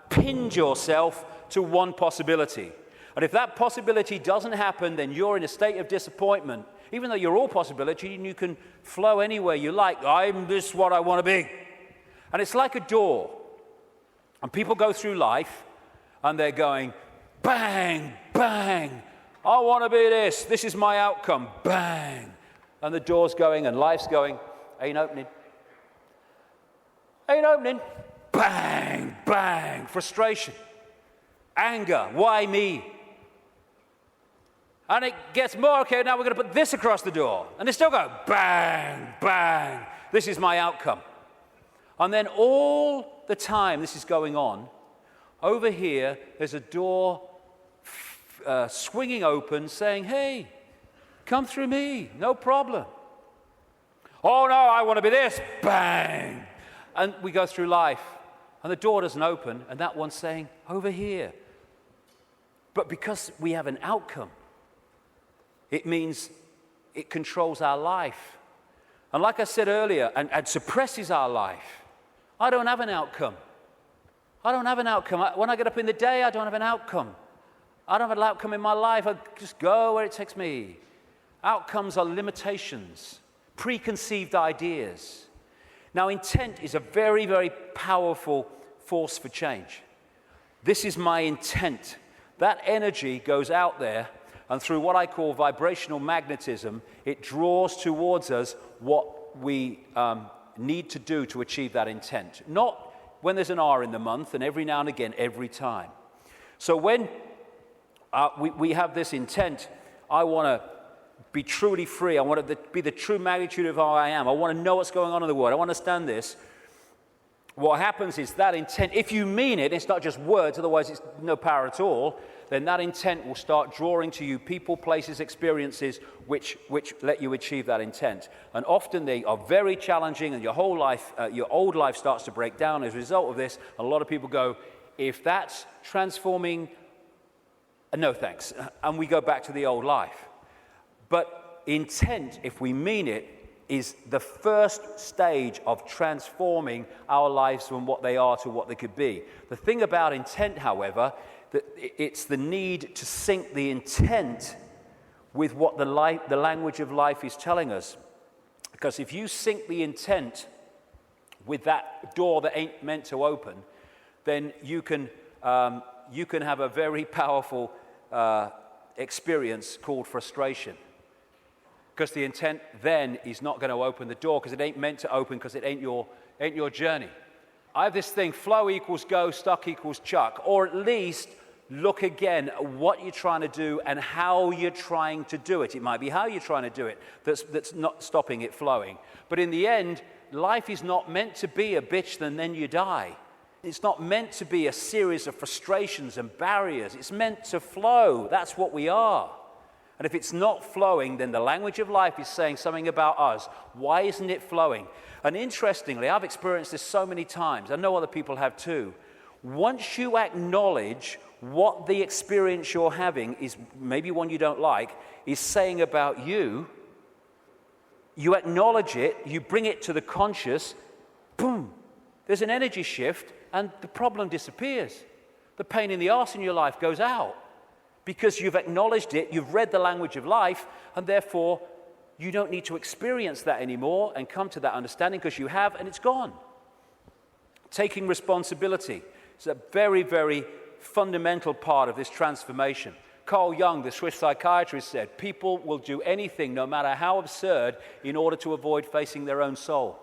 pinned yourself to one possibility. And if that possibility doesn't happen, then you're in a state of disappointment. Even though you're all possibility and you can flow anywhere you like, I'm this what I want to be. And it's like a door. And people go through life and they're going, bang, bang. I want to be this. This is my outcome. Bang. And the door's going and life's going, ain't opening. Ain't opening. Bang, bang. Frustration. Anger. Why me? And it gets more, okay, now we're going to put this across the door. And they still go, bang, bang. This is my outcome. And then all the time this is going on, over here, there's a door swinging open saying, hey, come through me, no problem. Oh, no, I want to be this. Bang. And we go through life, and the door doesn't open, and that one's saying, over here. But because we have an outcome, it means it controls our life. And like I said earlier, and suppresses our life. I don't have an outcome. I don't have an outcome. When I get up in the day, I don't have an outcome. I don't have an outcome in my life. I just go where it takes me. Outcomes are limitations, preconceived ideas. Now, intent is a very, very powerful force for change. This is my intent. That energy goes out there, and through what I call vibrational magnetism, it draws towards us what we need to do to achieve that intent. Not when there's an R in the month, and every now and again, every time. So when we have this intent, I want to be truly free. I want to be the true magnitude of how I am. I want to know what's going on in the world. I want to understand this. What happens is that intent, if you mean it, it's not just words, otherwise it's no power at all, then that intent will start drawing to you people, places, experiences which let you achieve that intent. And often they are very challenging, and your whole life, your old life starts to break down as a result of this. And a lot of people go, if that's transforming, no thanks. And we go back to the old life. But intent, if we mean it, is the first stage of transforming our lives from what they are to what they could be. The thing about intent, however, that it's the need to sync the intent with what the language of life is telling us. Because if you sync the intent with that door that ain't meant to open, then you can have a very powerful experience called frustration. Because the intent then is not going to open the door because it ain't meant to open because it ain't your journey. I have this thing, flow equals go, stuck equals chuck. Or at least look again at what you're trying to do and how you're trying to do it. It might be how you're trying to do it that's not stopping it flowing. But in the end, life is not meant to be a bitch and then you die. It's not meant to be a series of frustrations and barriers. It's meant to flow. That's what we are. And if it's not flowing, then the language of life is saying something about us. Why isn't it flowing? And interestingly, I've experienced this so many times. I know other people have too. Once you acknowledge what the experience you're having is, maybe one you don't like, is saying about you, you acknowledge it, you bring it to the conscious, boom, there's an energy shift and the problem disappears. The pain in the arse in your life goes out. Because you've acknowledged it, you've read the language of life, and therefore you don't need to experience that anymore and come to that understanding because you have, and it's gone. Taking responsibility is a very, very fundamental part of this transformation. Carl Jung, the Swiss psychiatrist, said, people will do anything, no matter how absurd, in order to avoid facing their own soul.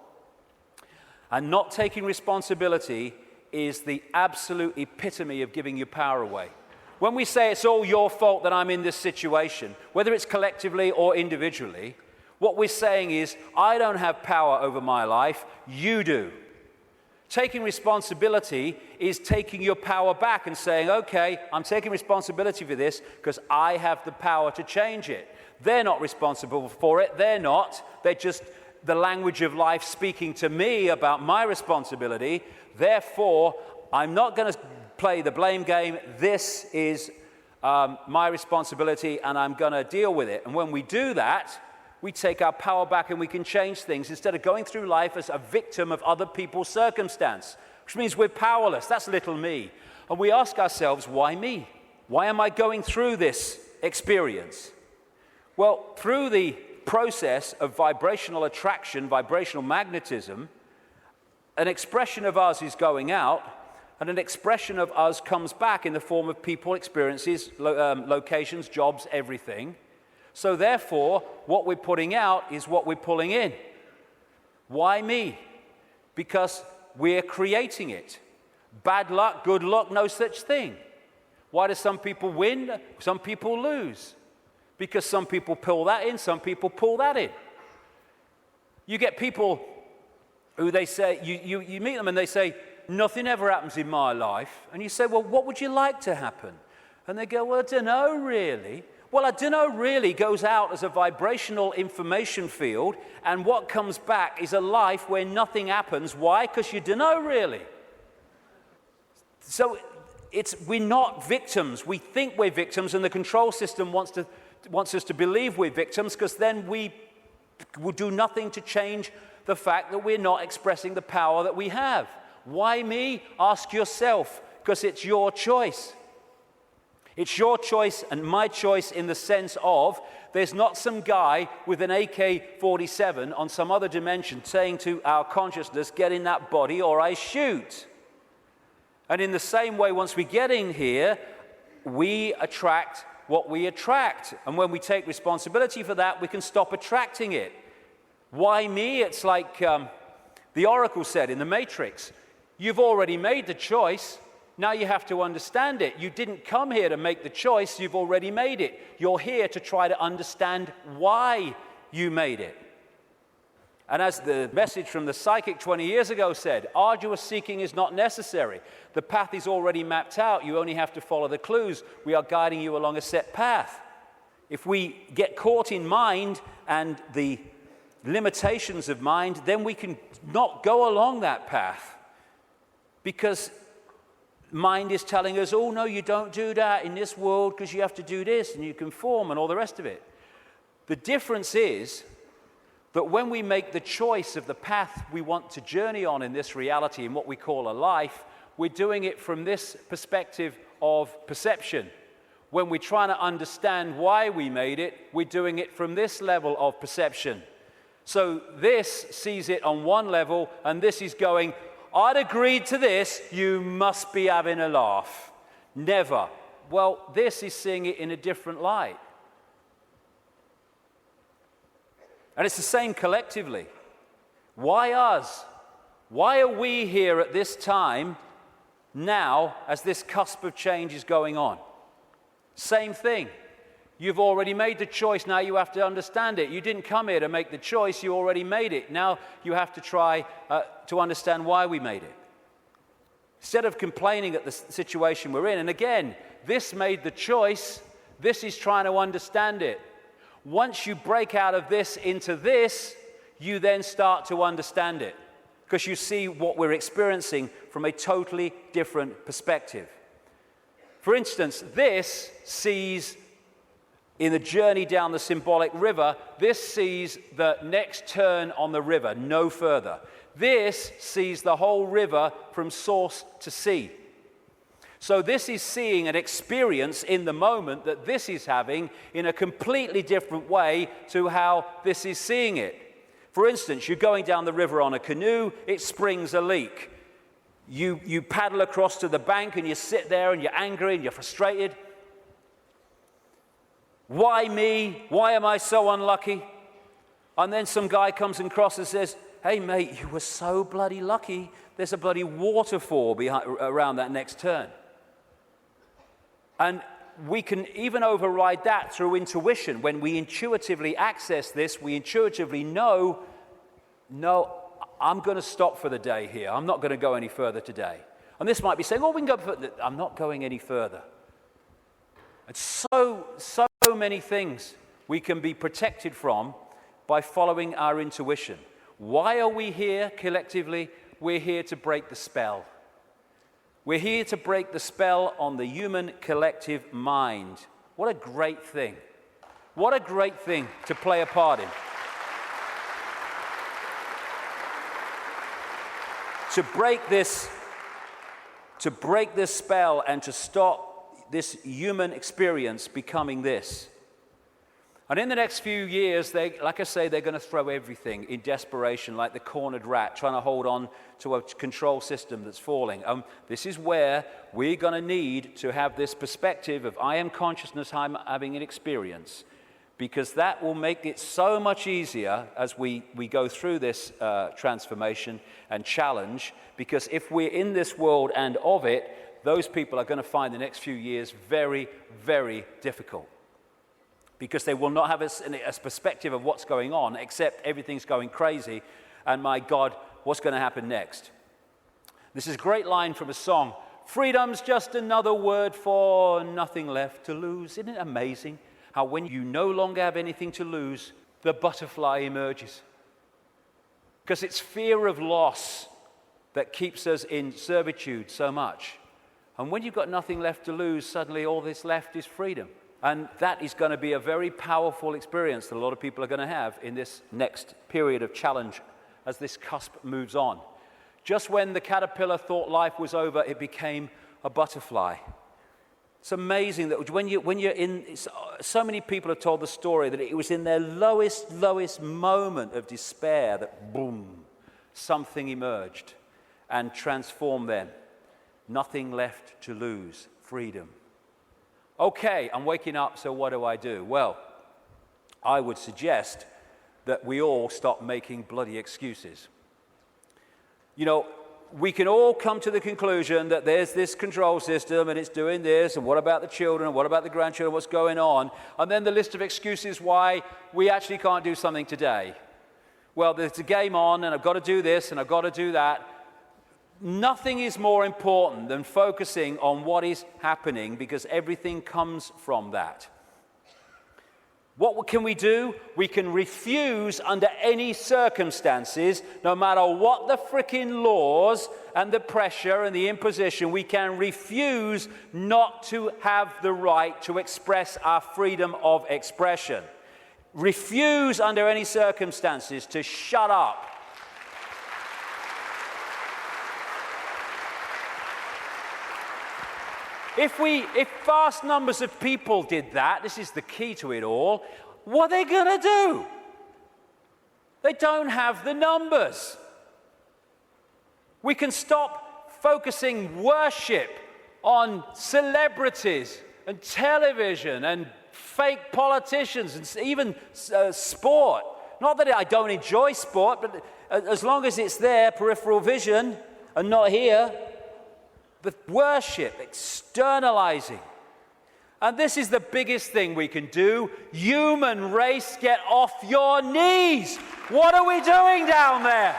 And not taking responsibility is the absolute epitome of giving your power away. When we say it's all your fault that I'm in this situation, whether it's collectively or individually, what we're saying is, I don't have power over my life, you do. Taking responsibility is taking your power back and saying, okay, I'm taking responsibility for this because I have the power to change it. They're not responsible for it. They're just the language of life speaking to me about my responsibility. Therefore, I'm not going to play the blame game. This is my responsibility and I'm going to deal with it. And when we do that, we take our power back and we can change things instead of going through life as a victim of other people's circumstance, which means we're powerless. That's little me. And we ask ourselves, why me? Why am I going through this experience? Well, through the process of vibrational attraction, vibrational magnetism, an expression of us is going out, and an expression of us comes back in the form of people, experiences, locations, jobs, everything. So therefore, what we're putting out is what we're pulling in. Why me? Because we're creating it. Bad luck, good luck, no such thing. Why do some people win? Some people lose. Because some people pull that in, some people pull that in. You get people who they say, you meet them and they say, nothing ever happens in my life. And you say, well, what would you like to happen? And they go, well, I don't know really. Well, I don't know really goes out as a vibrational information field, and what comes back is a life where nothing happens. Why? Because you don't know really. So we're not victims. We think we're victims, and the control system wants us to believe we're victims, because then we will do nothing to change the fact that we're not expressing the power that we have. Why me? Ask yourself, because it's your choice. It's your choice and my choice in the sense of there's not some guy with an AK-47 on some other dimension saying to our consciousness, get in that body or I shoot. And in the same way, once we get in here, we attract what we attract. And when we take responsibility for that, we can stop attracting it. Why me? It's like the Oracle said in the Matrix, you've already made the choice. Now you have to understand it. You didn't come here to make the choice. You've already made it. You're here to try to understand why you made it. And as the message from the psychic 20 years ago said, arduous seeking is not necessary. The path is already mapped out. You only have to follow the clues. We are guiding you along a set path. If we get caught in mind and the limitations of mind, then we can not go along that path. Because mind is telling us, oh, no, you don't do that in this world because you have to do this and you conform and all the rest of it. The difference is that when we make the choice of the path we want to journey on in this reality, in what we call a life, we're doing it from this perspective of perception. When we're trying to understand why we made it, we're doing it from this level of perception. So this sees it on one level, and this is going, I'd agreed to this, you must be having a laugh. Never. Well, this is seeing it in a different light. And it's the same collectively. Why us? Why are we here at this time now as this cusp of change is going on? Same thing. You've already made the choice, now you have to understand it. You didn't come here to make the choice, you already made it. Now you have to try to understand why we made it. Instead of complaining at the situation we're in, and again, this made the choice, this is trying to understand it. Once you break out of this into this, you then start to understand it, because you see what we're experiencing from a totally different perspective. For instance, this sees, in the journey down the symbolic river, this sees the next turn on the river, no further. This sees the whole river from source to sea. So this is seeing an experience in the moment that this is having in a completely different way to how this is seeing it. For instance, you're going down the river on a canoe, it springs a leak. You paddle across to the bank and you sit there and you're angry and you're frustrated. Why me? Why am I so unlucky? And then some guy comes across and says, hey mate, you were so bloody lucky. There's a bloody waterfall around that next turn. And we can even override that through intuition. When we intuitively access this, we intuitively know, no, I'm going to stop for the day here. I'm not going to go any further today. And this might be saying, oh, we can go further. I'm not going any further. And so many things we can be protected from by following our intuition. Why are we here collectively? We're here to break the spell. We're here to break the spell on the human collective mind. What a great thing. What a great thing to play a part in. To break this spell and to stop this human experience becoming this. And in the next few years, like I say, they're going to throw everything in desperation, like the cornered rat, trying to hold on to a control system that's falling. This is where we're going to need to have this perspective of I am consciousness, I'm having an experience, because that will make it so much easier as we go through this transformation and challenge, because if we're in this world and of it, those people are going to find the next few years very, very difficult. Because they will not have a perspective of what's going on, except everything's going crazy, and my God, what's going to happen next? This is a great line from a song. Freedom's just another word for nothing left to lose. Isn't it amazing how when you no longer have anything to lose, the butterfly emerges? Because it's fear of loss that keeps us in servitude so much. And when you've got nothing left to lose, suddenly all that's left is freedom. And that is going to be a very powerful experience that a lot of people are going to have in this next period of challenge as this cusp moves on. Just when the caterpillar thought life was over, it became a butterfly. It's amazing that when you're in, so many people have told the story that it was in their lowest moment of despair that boom, something emerged and transformed them. Nothing left to lose, freedom. Okay, I'm waking up, so what do I do? Well, I would suggest that we all stop making bloody excuses. You know, we can all come to the conclusion that there's this control system and it's doing this, and what about the children, and what about the grandchildren, what's going on? And then the list of excuses why we actually can't do something today. Well, there's a game on, and I've got to do this, and I've got to do that. Nothing is more important than focusing on what is happening, because everything comes from that. What can we do? We can refuse under any circumstances, no matter what the frickin' laws and the pressure and the imposition, we can refuse not to have the right to express our freedom of expression. Refuse under any circumstances to shut up. If vast numbers of people did that, this is the key to it all, what are they going to do? They don't have the numbers. We can stop focusing worship on celebrities and television and fake politicians and even sport. Not that I don't enjoy sport, but as long as it's there, peripheral vision, and not here, the worship, externalizing. And this is the biggest thing we can do. Human race, get off your knees. What are we doing down there?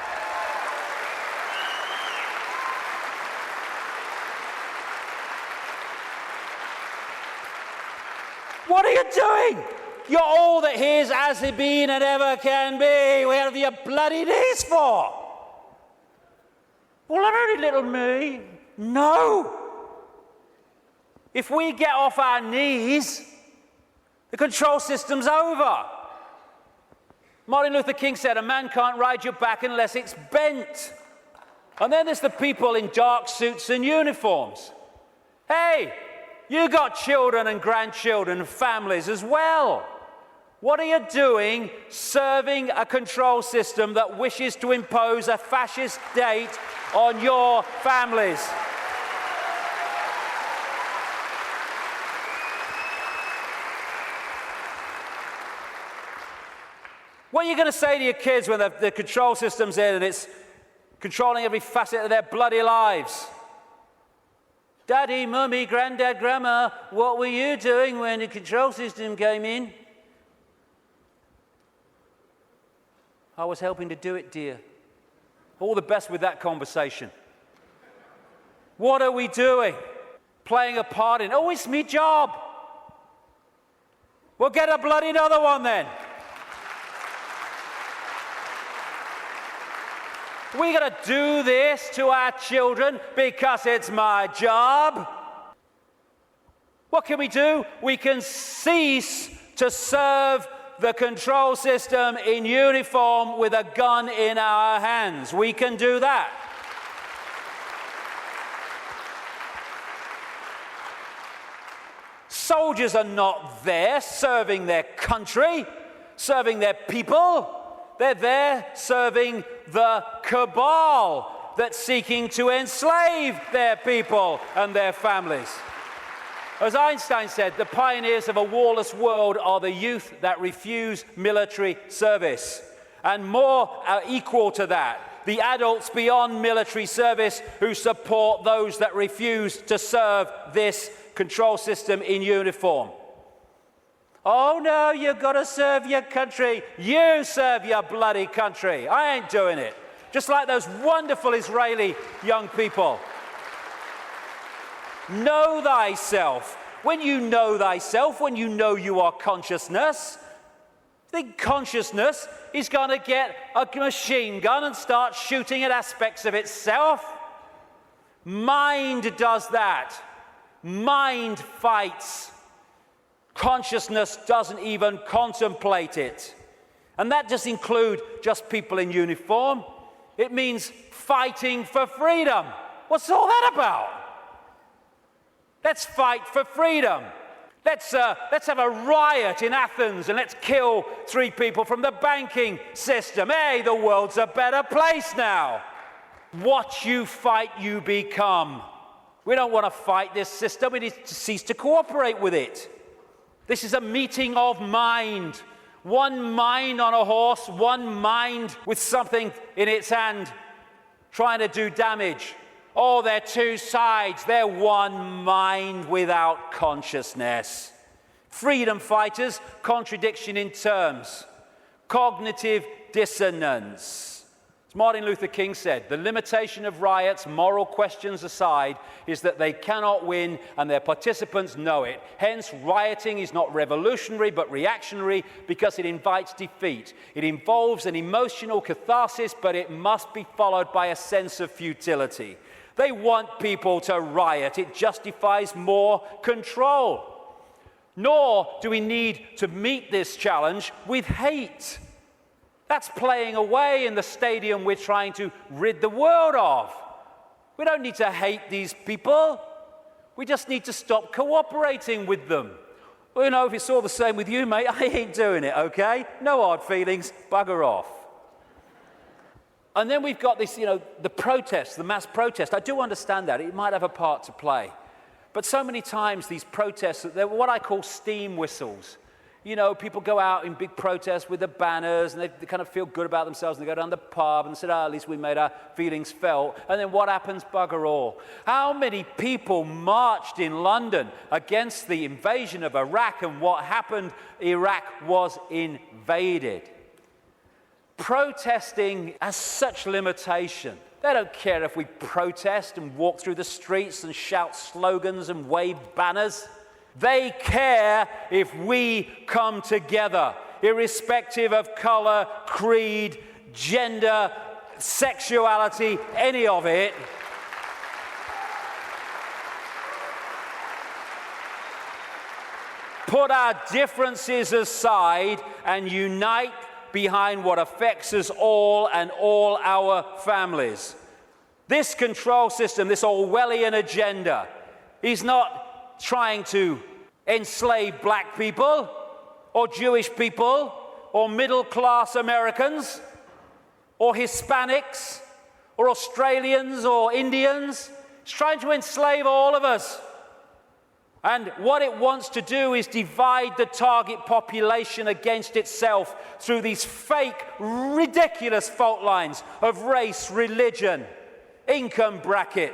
What are you doing? You're all that here's as it been and ever can be. Where have your bloody knees for? Well, I'm only little me. No. If we get off our knees, the control system's over. Martin Luther King said, a man can't ride your back unless it's bent. And then there's the people in dark suits and uniforms. Hey, you got children and grandchildren and families as well. What are you doing serving a control system that wishes to impose a fascist date on your families? What are you going to say to your kids when the control system's in and it's controlling every facet of their bloody lives? Daddy, Mummy, Granddad, Grandma, what were you doing when the control system came in? I was helping to do it, dear. All the best with that conversation. What are we doing? Playing a part in, oh, it's me job. Well, get a bloody another one then. We got to do this to our children because it's my job. What can we do? We can cease to serve the control system in uniform with a gun in our hands. We can do that. Soldiers are not there serving their country, serving their people. They're there serving the cabal that's seeking to enslave their people and their families. As Einstein said, the pioneers of a warless world are the youth that refuse military service. And more are equal to that, the adults beyond military service who support those that refuse to serve this control system in uniform. Oh no, you've got to serve your country. You serve your bloody country. I ain't doing it. Just like those wonderful Israeli young people. Know thyself. When you know thyself, when you know you are consciousness, the consciousness is going to get a machine gun and start shooting at aspects of itself. Mind does that. Mind fights. Consciousness doesn't even contemplate it. And that doesn't include just people in uniform. It means fighting for freedom. What's all that about? Let's fight for freedom. Let's have a riot in Athens and let's kill 3 people from the banking system. Hey, the world's a better place now. What you fight, you become. We don't want to fight this system. We need to cease to cooperate with it. This is a meeting of mind. One mind on a horse, one mind with something in its hand trying to do damage. Oh, they're 2 sides. They're one mind without consciousness. Freedom fighters, contradiction in terms. Cognitive dissonance. As Martin Luther King said, the limitation of riots, moral questions aside, is that they cannot win and their participants know it. Hence, rioting is not revolutionary but reactionary because it invites defeat. It involves an emotional catharsis, but it must be followed by a sense of futility. They want people to riot. It justifies more control. Nor do we need to meet this challenge with hate. That's playing away in the stadium we're trying to rid the world of. We don't need to hate these people. We just need to stop cooperating with them. Well, you know, if it's all the same with you, mate, I ain't doing it, okay? No hard feelings, bugger off. And then we've got this, the protest, the mass protest. I do understand that. It might have a part to play. But so many times these protests, they're what I call steam whistles. People go out in big protests with the banners and they kind of feel good about themselves and they go down the pub and say, at least we made our feelings felt. And then what happens? Bugger all. How many people marched in London against the invasion of Iraq, and what happened? Iraq was invaded. Protesting has such limitation. They don't care if we protest and walk through the streets and shout slogans and wave banners. They care if we come together, irrespective of color, creed, gender, sexuality, any of it. Put our differences aside and unite behind what affects us all and all our families. This control system, this Orwellian agenda, is not trying to enslave black people or Jewish people or middle-class Americans or Hispanics or Australians or Indians. It's trying to enslave all of us. And what it wants to do is divide the target population against itself through these fake, ridiculous fault lines of race, religion, income bracket,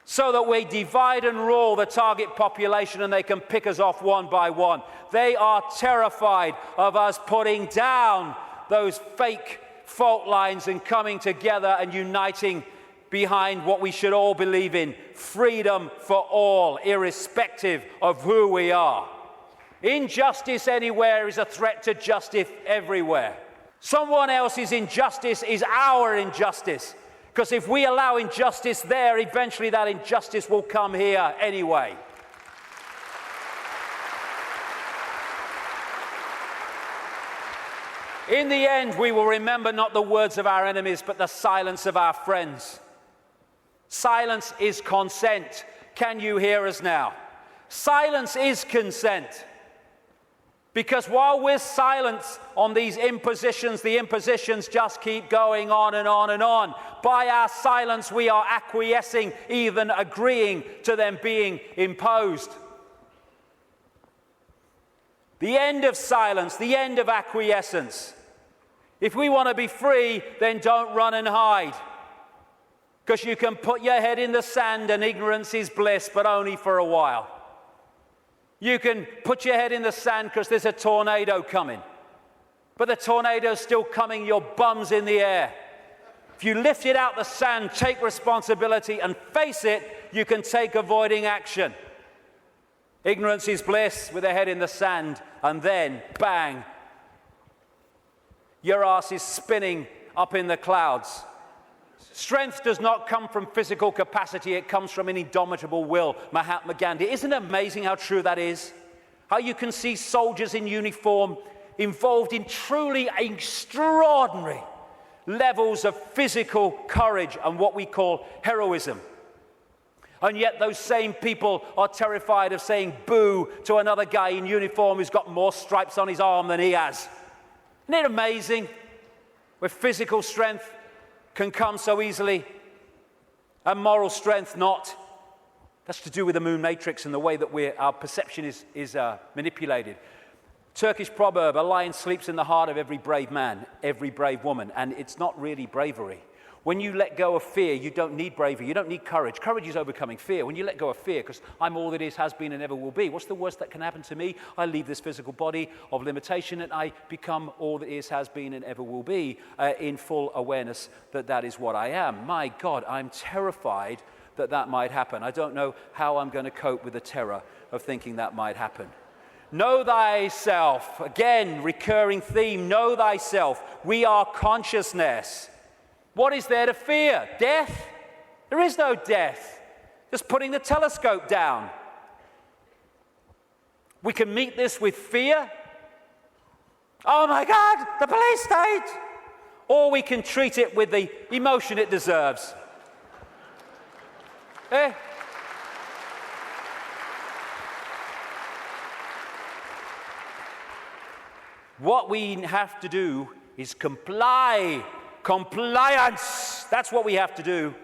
so that we divide and rule the target population and they can pick us off one by one. They are terrified of us putting down those fake fault lines and coming together and uniting behind what we should all believe in: freedom for all, irrespective of who we are. Injustice anywhere is a threat to justice everywhere. Someone else's injustice is our injustice, because if we allow injustice there, eventually that injustice will come here anyway. In the end, we will remember not the words of our enemies, but the silence of our friends. Silence is consent. Can you hear us now? Silence is consent. Because while we're silent on these impositions, the impositions just keep going on and on and on. By our silence, we are acquiescing, even agreeing to them being imposed. The end of silence, the end of acquiescence. If we want to be free, then don't run and hide. Because you can put your head in the sand and ignorance is bliss, but only for a while. You can put your head in the sand because there's a tornado coming. But the tornado's still coming, your bum's in the air. If you lift it out the sand, take responsibility and face it, you can take avoiding action. Ignorance is bliss with a head in the sand, and then, bang, your ass is spinning up in the clouds. Strength does not come from physical capacity, it comes from an indomitable will. Mahatma Gandhi. Isn't it amazing how true that is? How you can see soldiers in uniform involved in truly extraordinary levels of physical courage and what we call heroism. And yet those same people are terrified of saying boo to another guy in uniform who's got more stripes on his arm than he has. Isn't it amazing? Where physical strength can come so easily, and moral strength not. That's to do with the moon matrix and the way that our perception is manipulated. Turkish proverb: a lion sleeps in the heart of every brave man, every brave woman, and it's not really bravery. When you let go of fear, you don't need bravery, you don't need courage. Courage is overcoming fear. When you let go of fear, because I'm all that is, has been, and ever will be. What's the worst that can happen to me? I leave this physical body of limitation and I become all that is, has been, and ever will be, in full awareness that that is what I am. My God, I'm terrified that that might happen. I don't know how I'm going to cope with the terror of thinking that might happen. Know thyself. Again, recurring theme. Know thyself. We are consciousness. What is there to fear? Death? There is no death. Just putting the telescope down. We can meet this with fear. Oh my God, the police state! Or we can treat it with the emotion it deserves. What we have to do is comply. Compliance! That's what we have to do.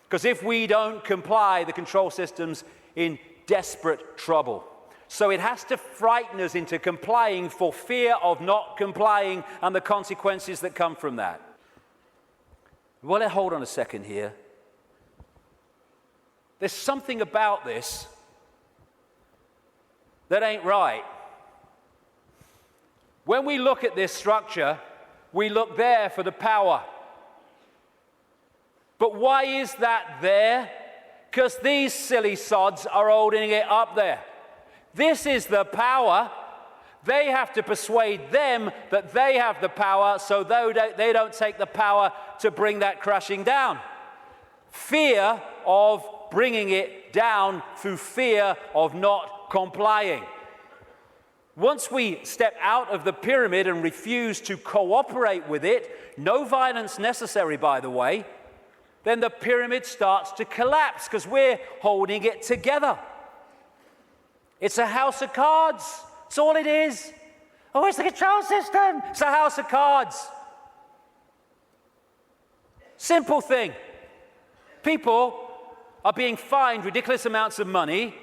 Because if we don't comply, the control system's in desperate trouble. So it has to frighten us into complying for fear of not complying and the consequences that come from that. Well, hold on a second here. There's something about this that ain't right. When we look at this structure, we look there for the power. But why is that there? Because these silly sods are holding it up there. This is the power. They have to persuade them that they have the power, so they don't take the power to bring that crashing down. Fear of bringing it down through fear of not complying. Once we step out of the pyramid and refuse to cooperate with it, no violence necessary, by the way, then the pyramid starts to collapse because we're holding it together. It's a house of cards. That's all it is. Oh, it's the control system. It's a house of cards. Simple thing. People are being fined ridiculous amounts of money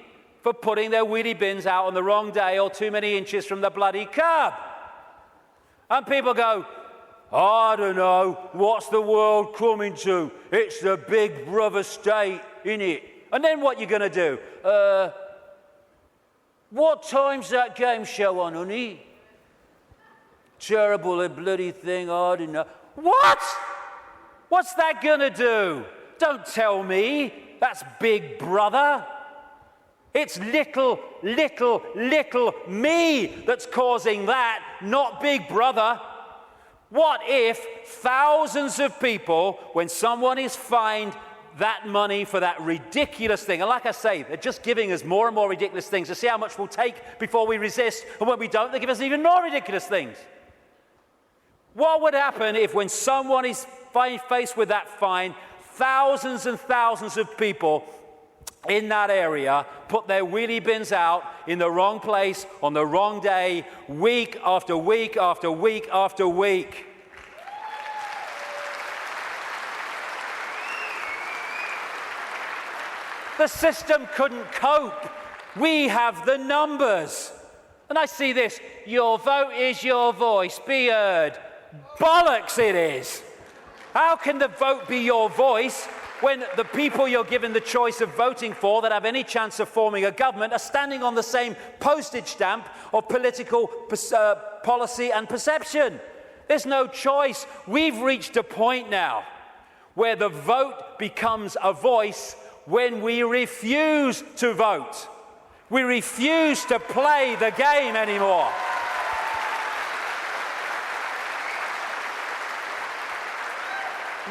for putting their wheelie bins out on the wrong day or too many inches from the bloody curb. And people go, I don't know, what's the world coming to? It's the big brother state, innit? And then what you going to do? What time's that game show on, honey? Terrible, a bloody thing, I don't know. What? What's that going to do? Don't tell me that's Big Brother. It's little me that's causing that, not Big Brother. What if thousands of people, when someone is fined that money for that ridiculous thing, and like I say, they're just giving us more and more ridiculous things to see how much we'll take before we resist, and when we don't, they give us even more ridiculous things. What would happen if when someone is faced with that fine, thousands and thousands of people in that area put their wheelie bins out in the wrong place on the wrong day, week after week after week after week? The system couldn't cope. We have the numbers. And I see this, your vote is your voice, be heard. Bollocks it is. How can the vote be your voice when the people you're given the choice of voting for that have any chance of forming a government are standing on the same postage stamp of political policy and perception? There's no choice. We've reached a point now where the vote becomes a voice when we refuse to vote. We refuse to play the game anymore.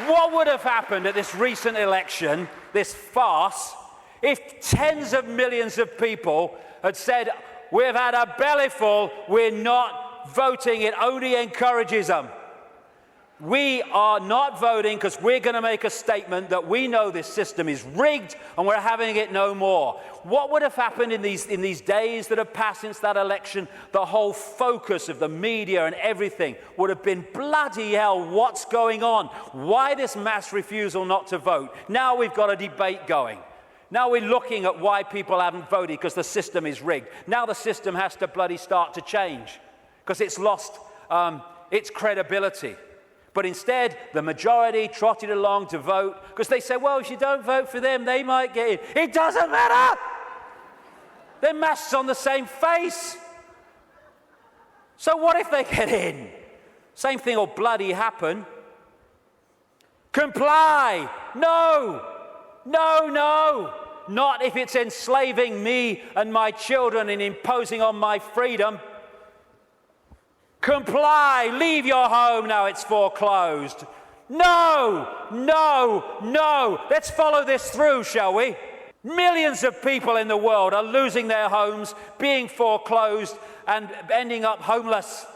What would have happened at this recent election, this farce, if tens of millions of people had said, we've had a bellyful, we're not voting, it only encourages them? We are not voting because we're going to make a statement that we know this system is rigged and we're having it no more. What would have happened in these days that have passed since that election? The whole focus of the media and everything would have been, bloody hell, what's going on? Why this mass refusal not to vote? Now we've got a debate going. Now we're looking at why people haven't voted because the system is rigged. Now the system has to bloody start to change because it's lost its credibility. But instead, the majority trotted along to vote because they said, well, if you don't vote for them, they might get in. It doesn't matter. They're masks on the same face. So what if they get in? Same thing will bloody happen. Comply. No. No, no. Not if it's enslaving me and my children and imposing on my freedom. Comply, leave your home now it's foreclosed. No, no, no. Let's follow this through, shall we? Millions of people in the world are losing their homes, being foreclosed, and ending up homeless.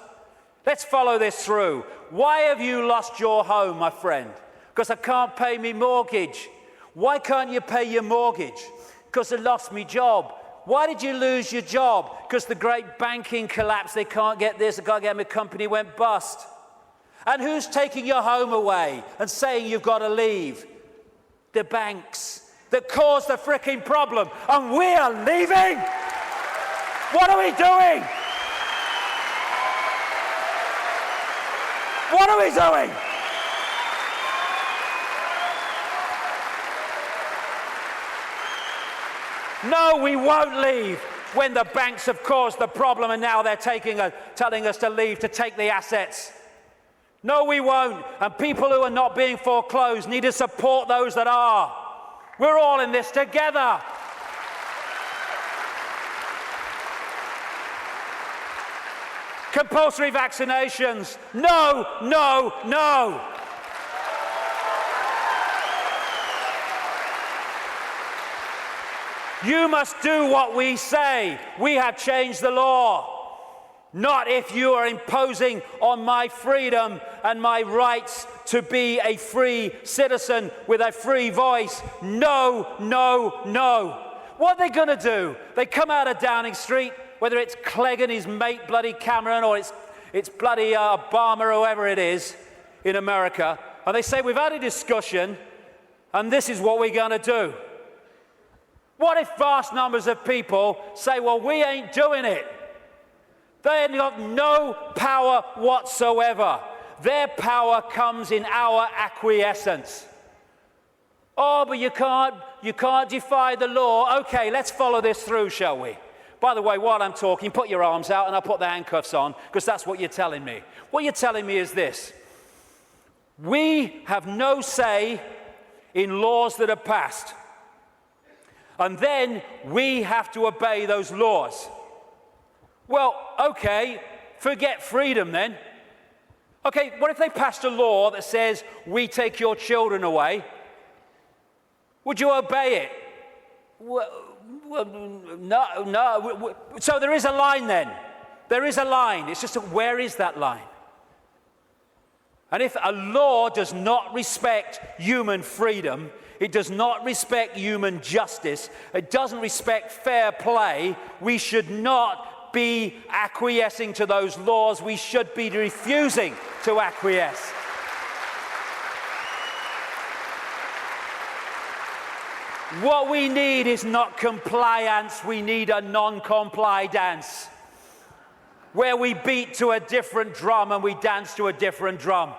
Let's follow this through. Why have you lost your home, my friend? Because I can't pay me mortgage. Why can't you pay your mortgage? Because I lost my job. Why did you lose your job? Because the great banking collapse, they can't get this, they can't get my company went bust. And who's taking your home away and saying you've got to leave? The banks that caused the fricking problem. And we are leaving? What are we doing? What are we doing? No, we won't leave when the banks have caused the problem and now they're telling us to leave to take the assets. No, we won't. And people who are not being foreclosed need to support those that are. We're all in this together. Compulsory vaccinations. No, no, no. You must do what we say. We have changed the law. Not if you are imposing on my freedom and my rights to be a free citizen with a free voice. No, no, no. What are they going to do? They come out of Downing Street, whether it's Clegg and his mate bloody Cameron or it's bloody Obama or whoever it is in America, and they say, we've had a discussion and this is what we're going to do. What if vast numbers of people say, well, we ain't doing it? They have got no power whatsoever. Their power comes in our acquiescence. Oh, but you can't defy the law. Okay, let's follow this through, shall we? By the way, while I'm talking, put your arms out and I'll put the handcuffs on, because that's what you're telling me. What you're telling me is this. We have no say in laws that are passed. And then we have to obey those laws. Well, okay, forget freedom then. Okay, what if they passed a law that says we take your children away? Would you obey it? Well, no. So there is a line then. There is a line. It's just where is that line? And if a law does not respect human freedom, it does not respect human justice, it doesn't respect fair play, we should not be acquiescing to those laws. We should be refusing to acquiesce. What we need is not compliance, we need a non-comply dance, where we beat to a different drum and we dance to a different drum,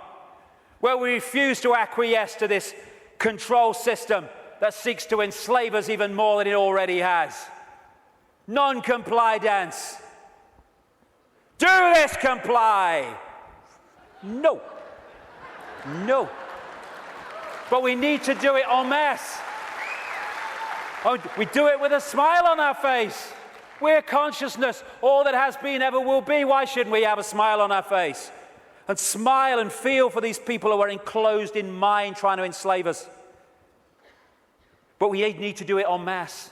where we refuse to acquiesce to this control system that seeks to enslave us even more than it already has. Non-comply dance. Do this, comply. No. No. But we need to do it en masse. Oh, we do it with a smile on our face. We're consciousness, all that has been, ever will be. Why shouldn't we have a smile on our face? And smile and feel for these people who are enclosed in mind trying to enslave us. But we need to do it en masse.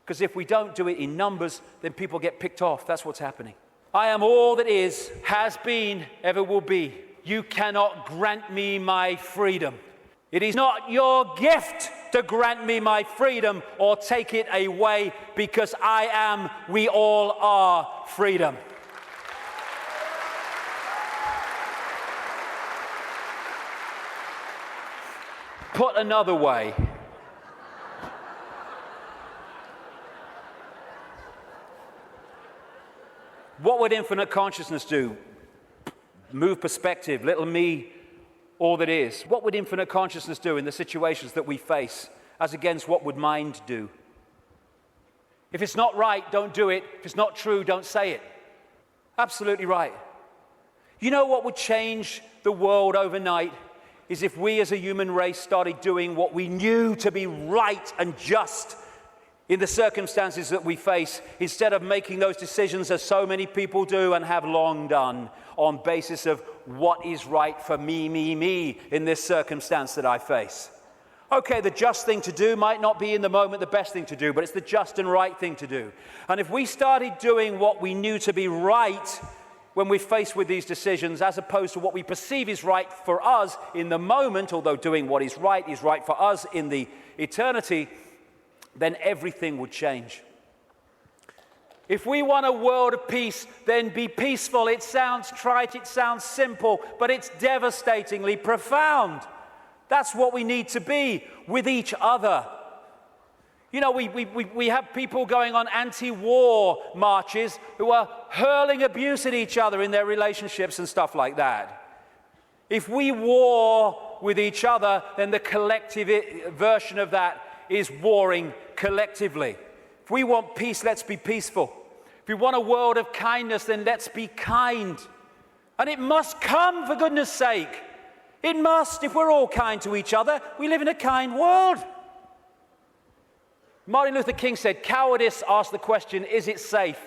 Because if we don't do it in numbers, then people get picked off. That's what's happening. I am all that is, has been, ever will be. You cannot grant me my freedom. It is not your gift to grant me my freedom or take it away, because I am, we all are freedom. Put another way, what would infinite consciousness do? Move perspective, little me, all that is. What would infinite consciousness do in the situations that we face, as against what would mind do? If it's not right, don't do it. If it's not true, don't say it. Absolutely right. You know what would change the world overnight is if we as a human race started doing what we knew to be right and just in the circumstances that we face, instead of making those decisions as so many people do and have long done on basis of what is right for me in this circumstance that I face. Okay, the just thing to do might not be in the moment the best thing to do, but it's the just and right thing to do. And if we started doing what we knew to be right when we're faced with these decisions, as opposed to what we perceive is right for us in the moment, although doing what is right for us in the eternity, then everything would change. If we want a world of peace, then be peaceful. It sounds trite, it sounds simple, but it's devastatingly profound. That's what we need to be with each other. You know, we have people going on anti-war marches who are hurling abuse at each other in their relationships and stuff like that. If we war with each other, then the collective version of that is warring collectively. If we want peace, let's be peaceful. If we want a world of kindness, then let's be kind. And it must come, for goodness sake. It must. If we're all kind to each other, we live in a kind world. Martin Luther King said, cowardice asks the question, is it safe?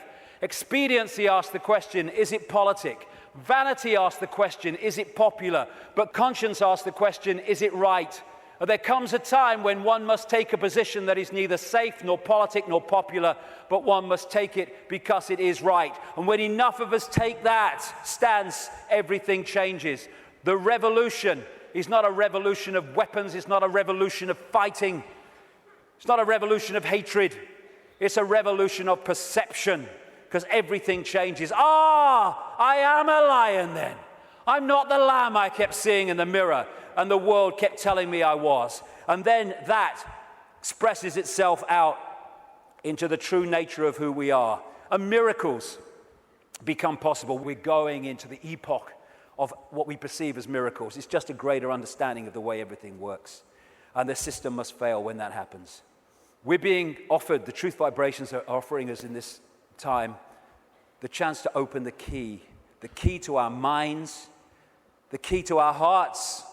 Expediency asks the question, is it politic? Vanity asks the question, is it popular? But conscience asks the question, is it right? There comes a time when one must take a position that is neither safe, nor politic, nor popular, but one must take it because it is right. And when enough of us take that stance, everything changes. The revolution is not a revolution of weapons, it's not a revolution of fighting, it's not a revolution of hatred, it's a revolution of perception, because everything changes. I am a lion then. I'm not the lamb I kept seeing in the mirror and the world kept telling me I was. And then that expresses itself out into the true nature of who we are. And miracles become possible. We're going into the epoch of what we perceive as miracles. It's just a greater understanding of the way everything works. And the system must fail when that happens. We're being offered, the Truth Vibrations are offering us in this time, the chance to open the key to our minds, the key to our hearts,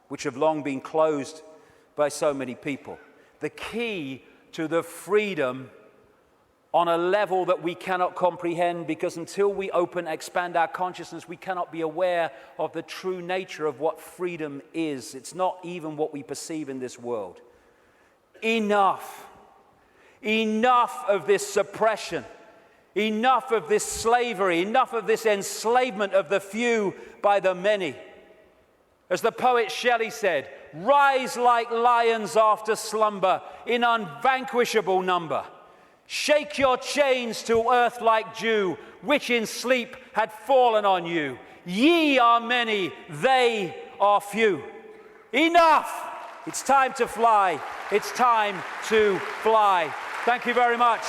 which have long been closed by so many people, the key to the freedom on a level that we cannot comprehend, because until we expand our consciousness, we cannot be aware of the true nature of what freedom is. It's not even what we perceive in this world. Enough of this suppression, enough of this slavery, enough of this enslavement of the few by the many. As the poet Shelley said, rise like lions after slumber in unvanquishable number. Shake your chains to earth like dew, which in sleep had fallen on you. Ye are many, they are few. Enough! It's time to fly. It's time to fly. Thank you very much.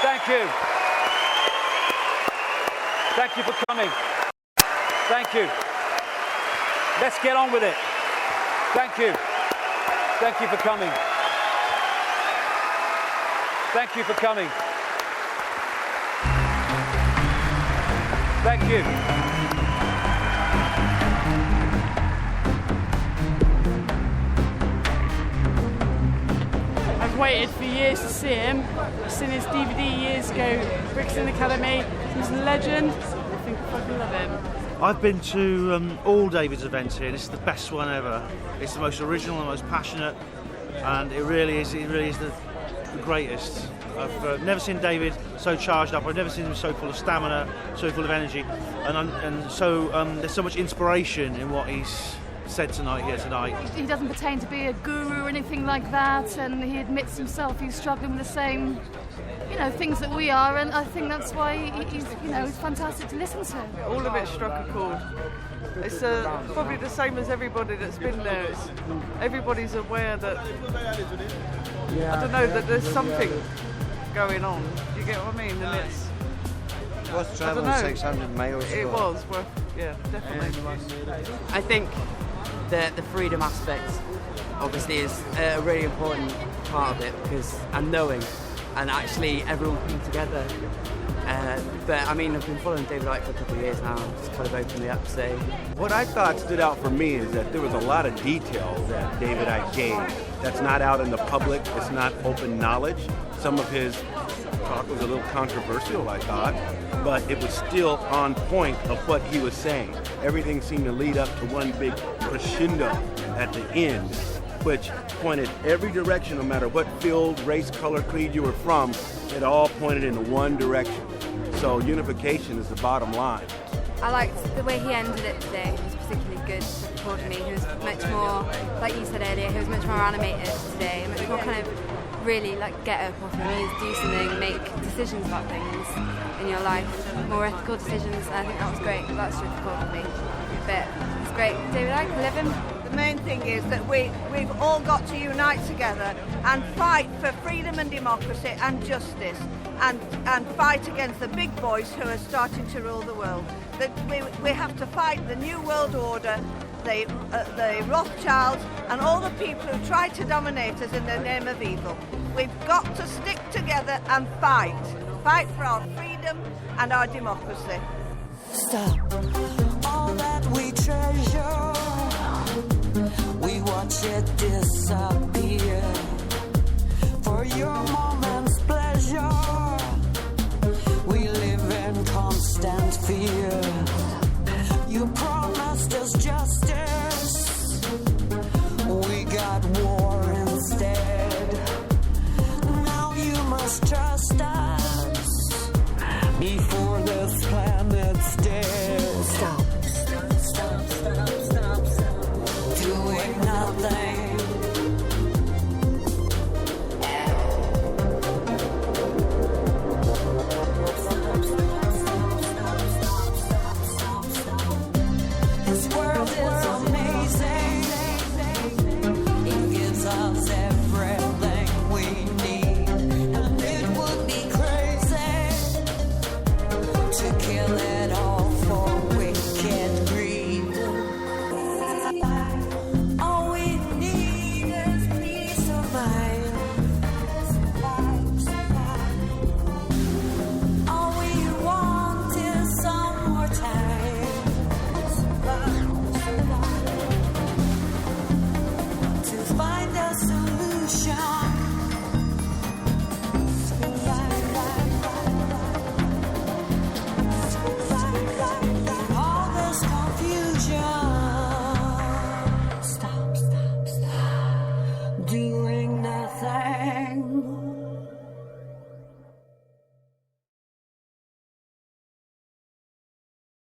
Thank you. Thank you for coming. Thank you. Let's get on with it. Thank you. Thank you for coming. Thank you for coming. Thank you. I've waited for years to see him. I've seen his DVD years ago, Brixton Academy. He's a legend. I think I fucking love him. I've been to all David's events here. This is the best one ever. It's the most original, the most passionate, and it really is the greatest. I've never seen David so charged up. I've never seen him so full of stamina, so full of energy, and so there's so much inspiration in what he's said here tonight. He doesn't pretend to be a guru or anything like that, and he admits himself he's struggling with the same, things that we are, and I think that's why he's fantastic to listen to. All of it struck a chord. It's probably the same as everybody that's been there. Everybody's aware that, I don't know, that there's something going on. Do you get what I mean? And it was traveling 600 miles. It was, definitely. I think the freedom aspect obviously is a really important part of it, and knowing, and actually everyone coming together. But I mean, I've been following David Icke for a couple of years now, just kind of openly up to say. What I thought stood out for me is that there was a lot of detail that David Icke gave that's not out in the public, it's not open knowledge. Some of his talk was a little controversial, I thought, but it was still on point of what he was saying. Everything seemed to lead up to one big crescendo at the end, which pointed every direction, no matter what field, race, color, creed you were from, it all pointed in one direction. So unification is the bottom line. I liked the way he ended it today. It was particularly good for me. He was much more, like you said earlier, he was much more animated today, much more kind of really get up off your knees, do something, make decisions about things in your life, more ethical decisions. I think that was great. That's really cool for me. But it's great. David Icke, I love him. The main thing is that we've all got to unite together and fight for freedom and democracy and justice, and fight against the big boys who are starting to rule the world. That we have to fight the New World Order, the Rothschilds, and all the people who try to dominate us in the name of evil. We've got to stick together and fight for our freedom and our democracy. Stop all that we treasure. We watch it disappear for your moment's pleasure. We live in constant fear. You promised us justice.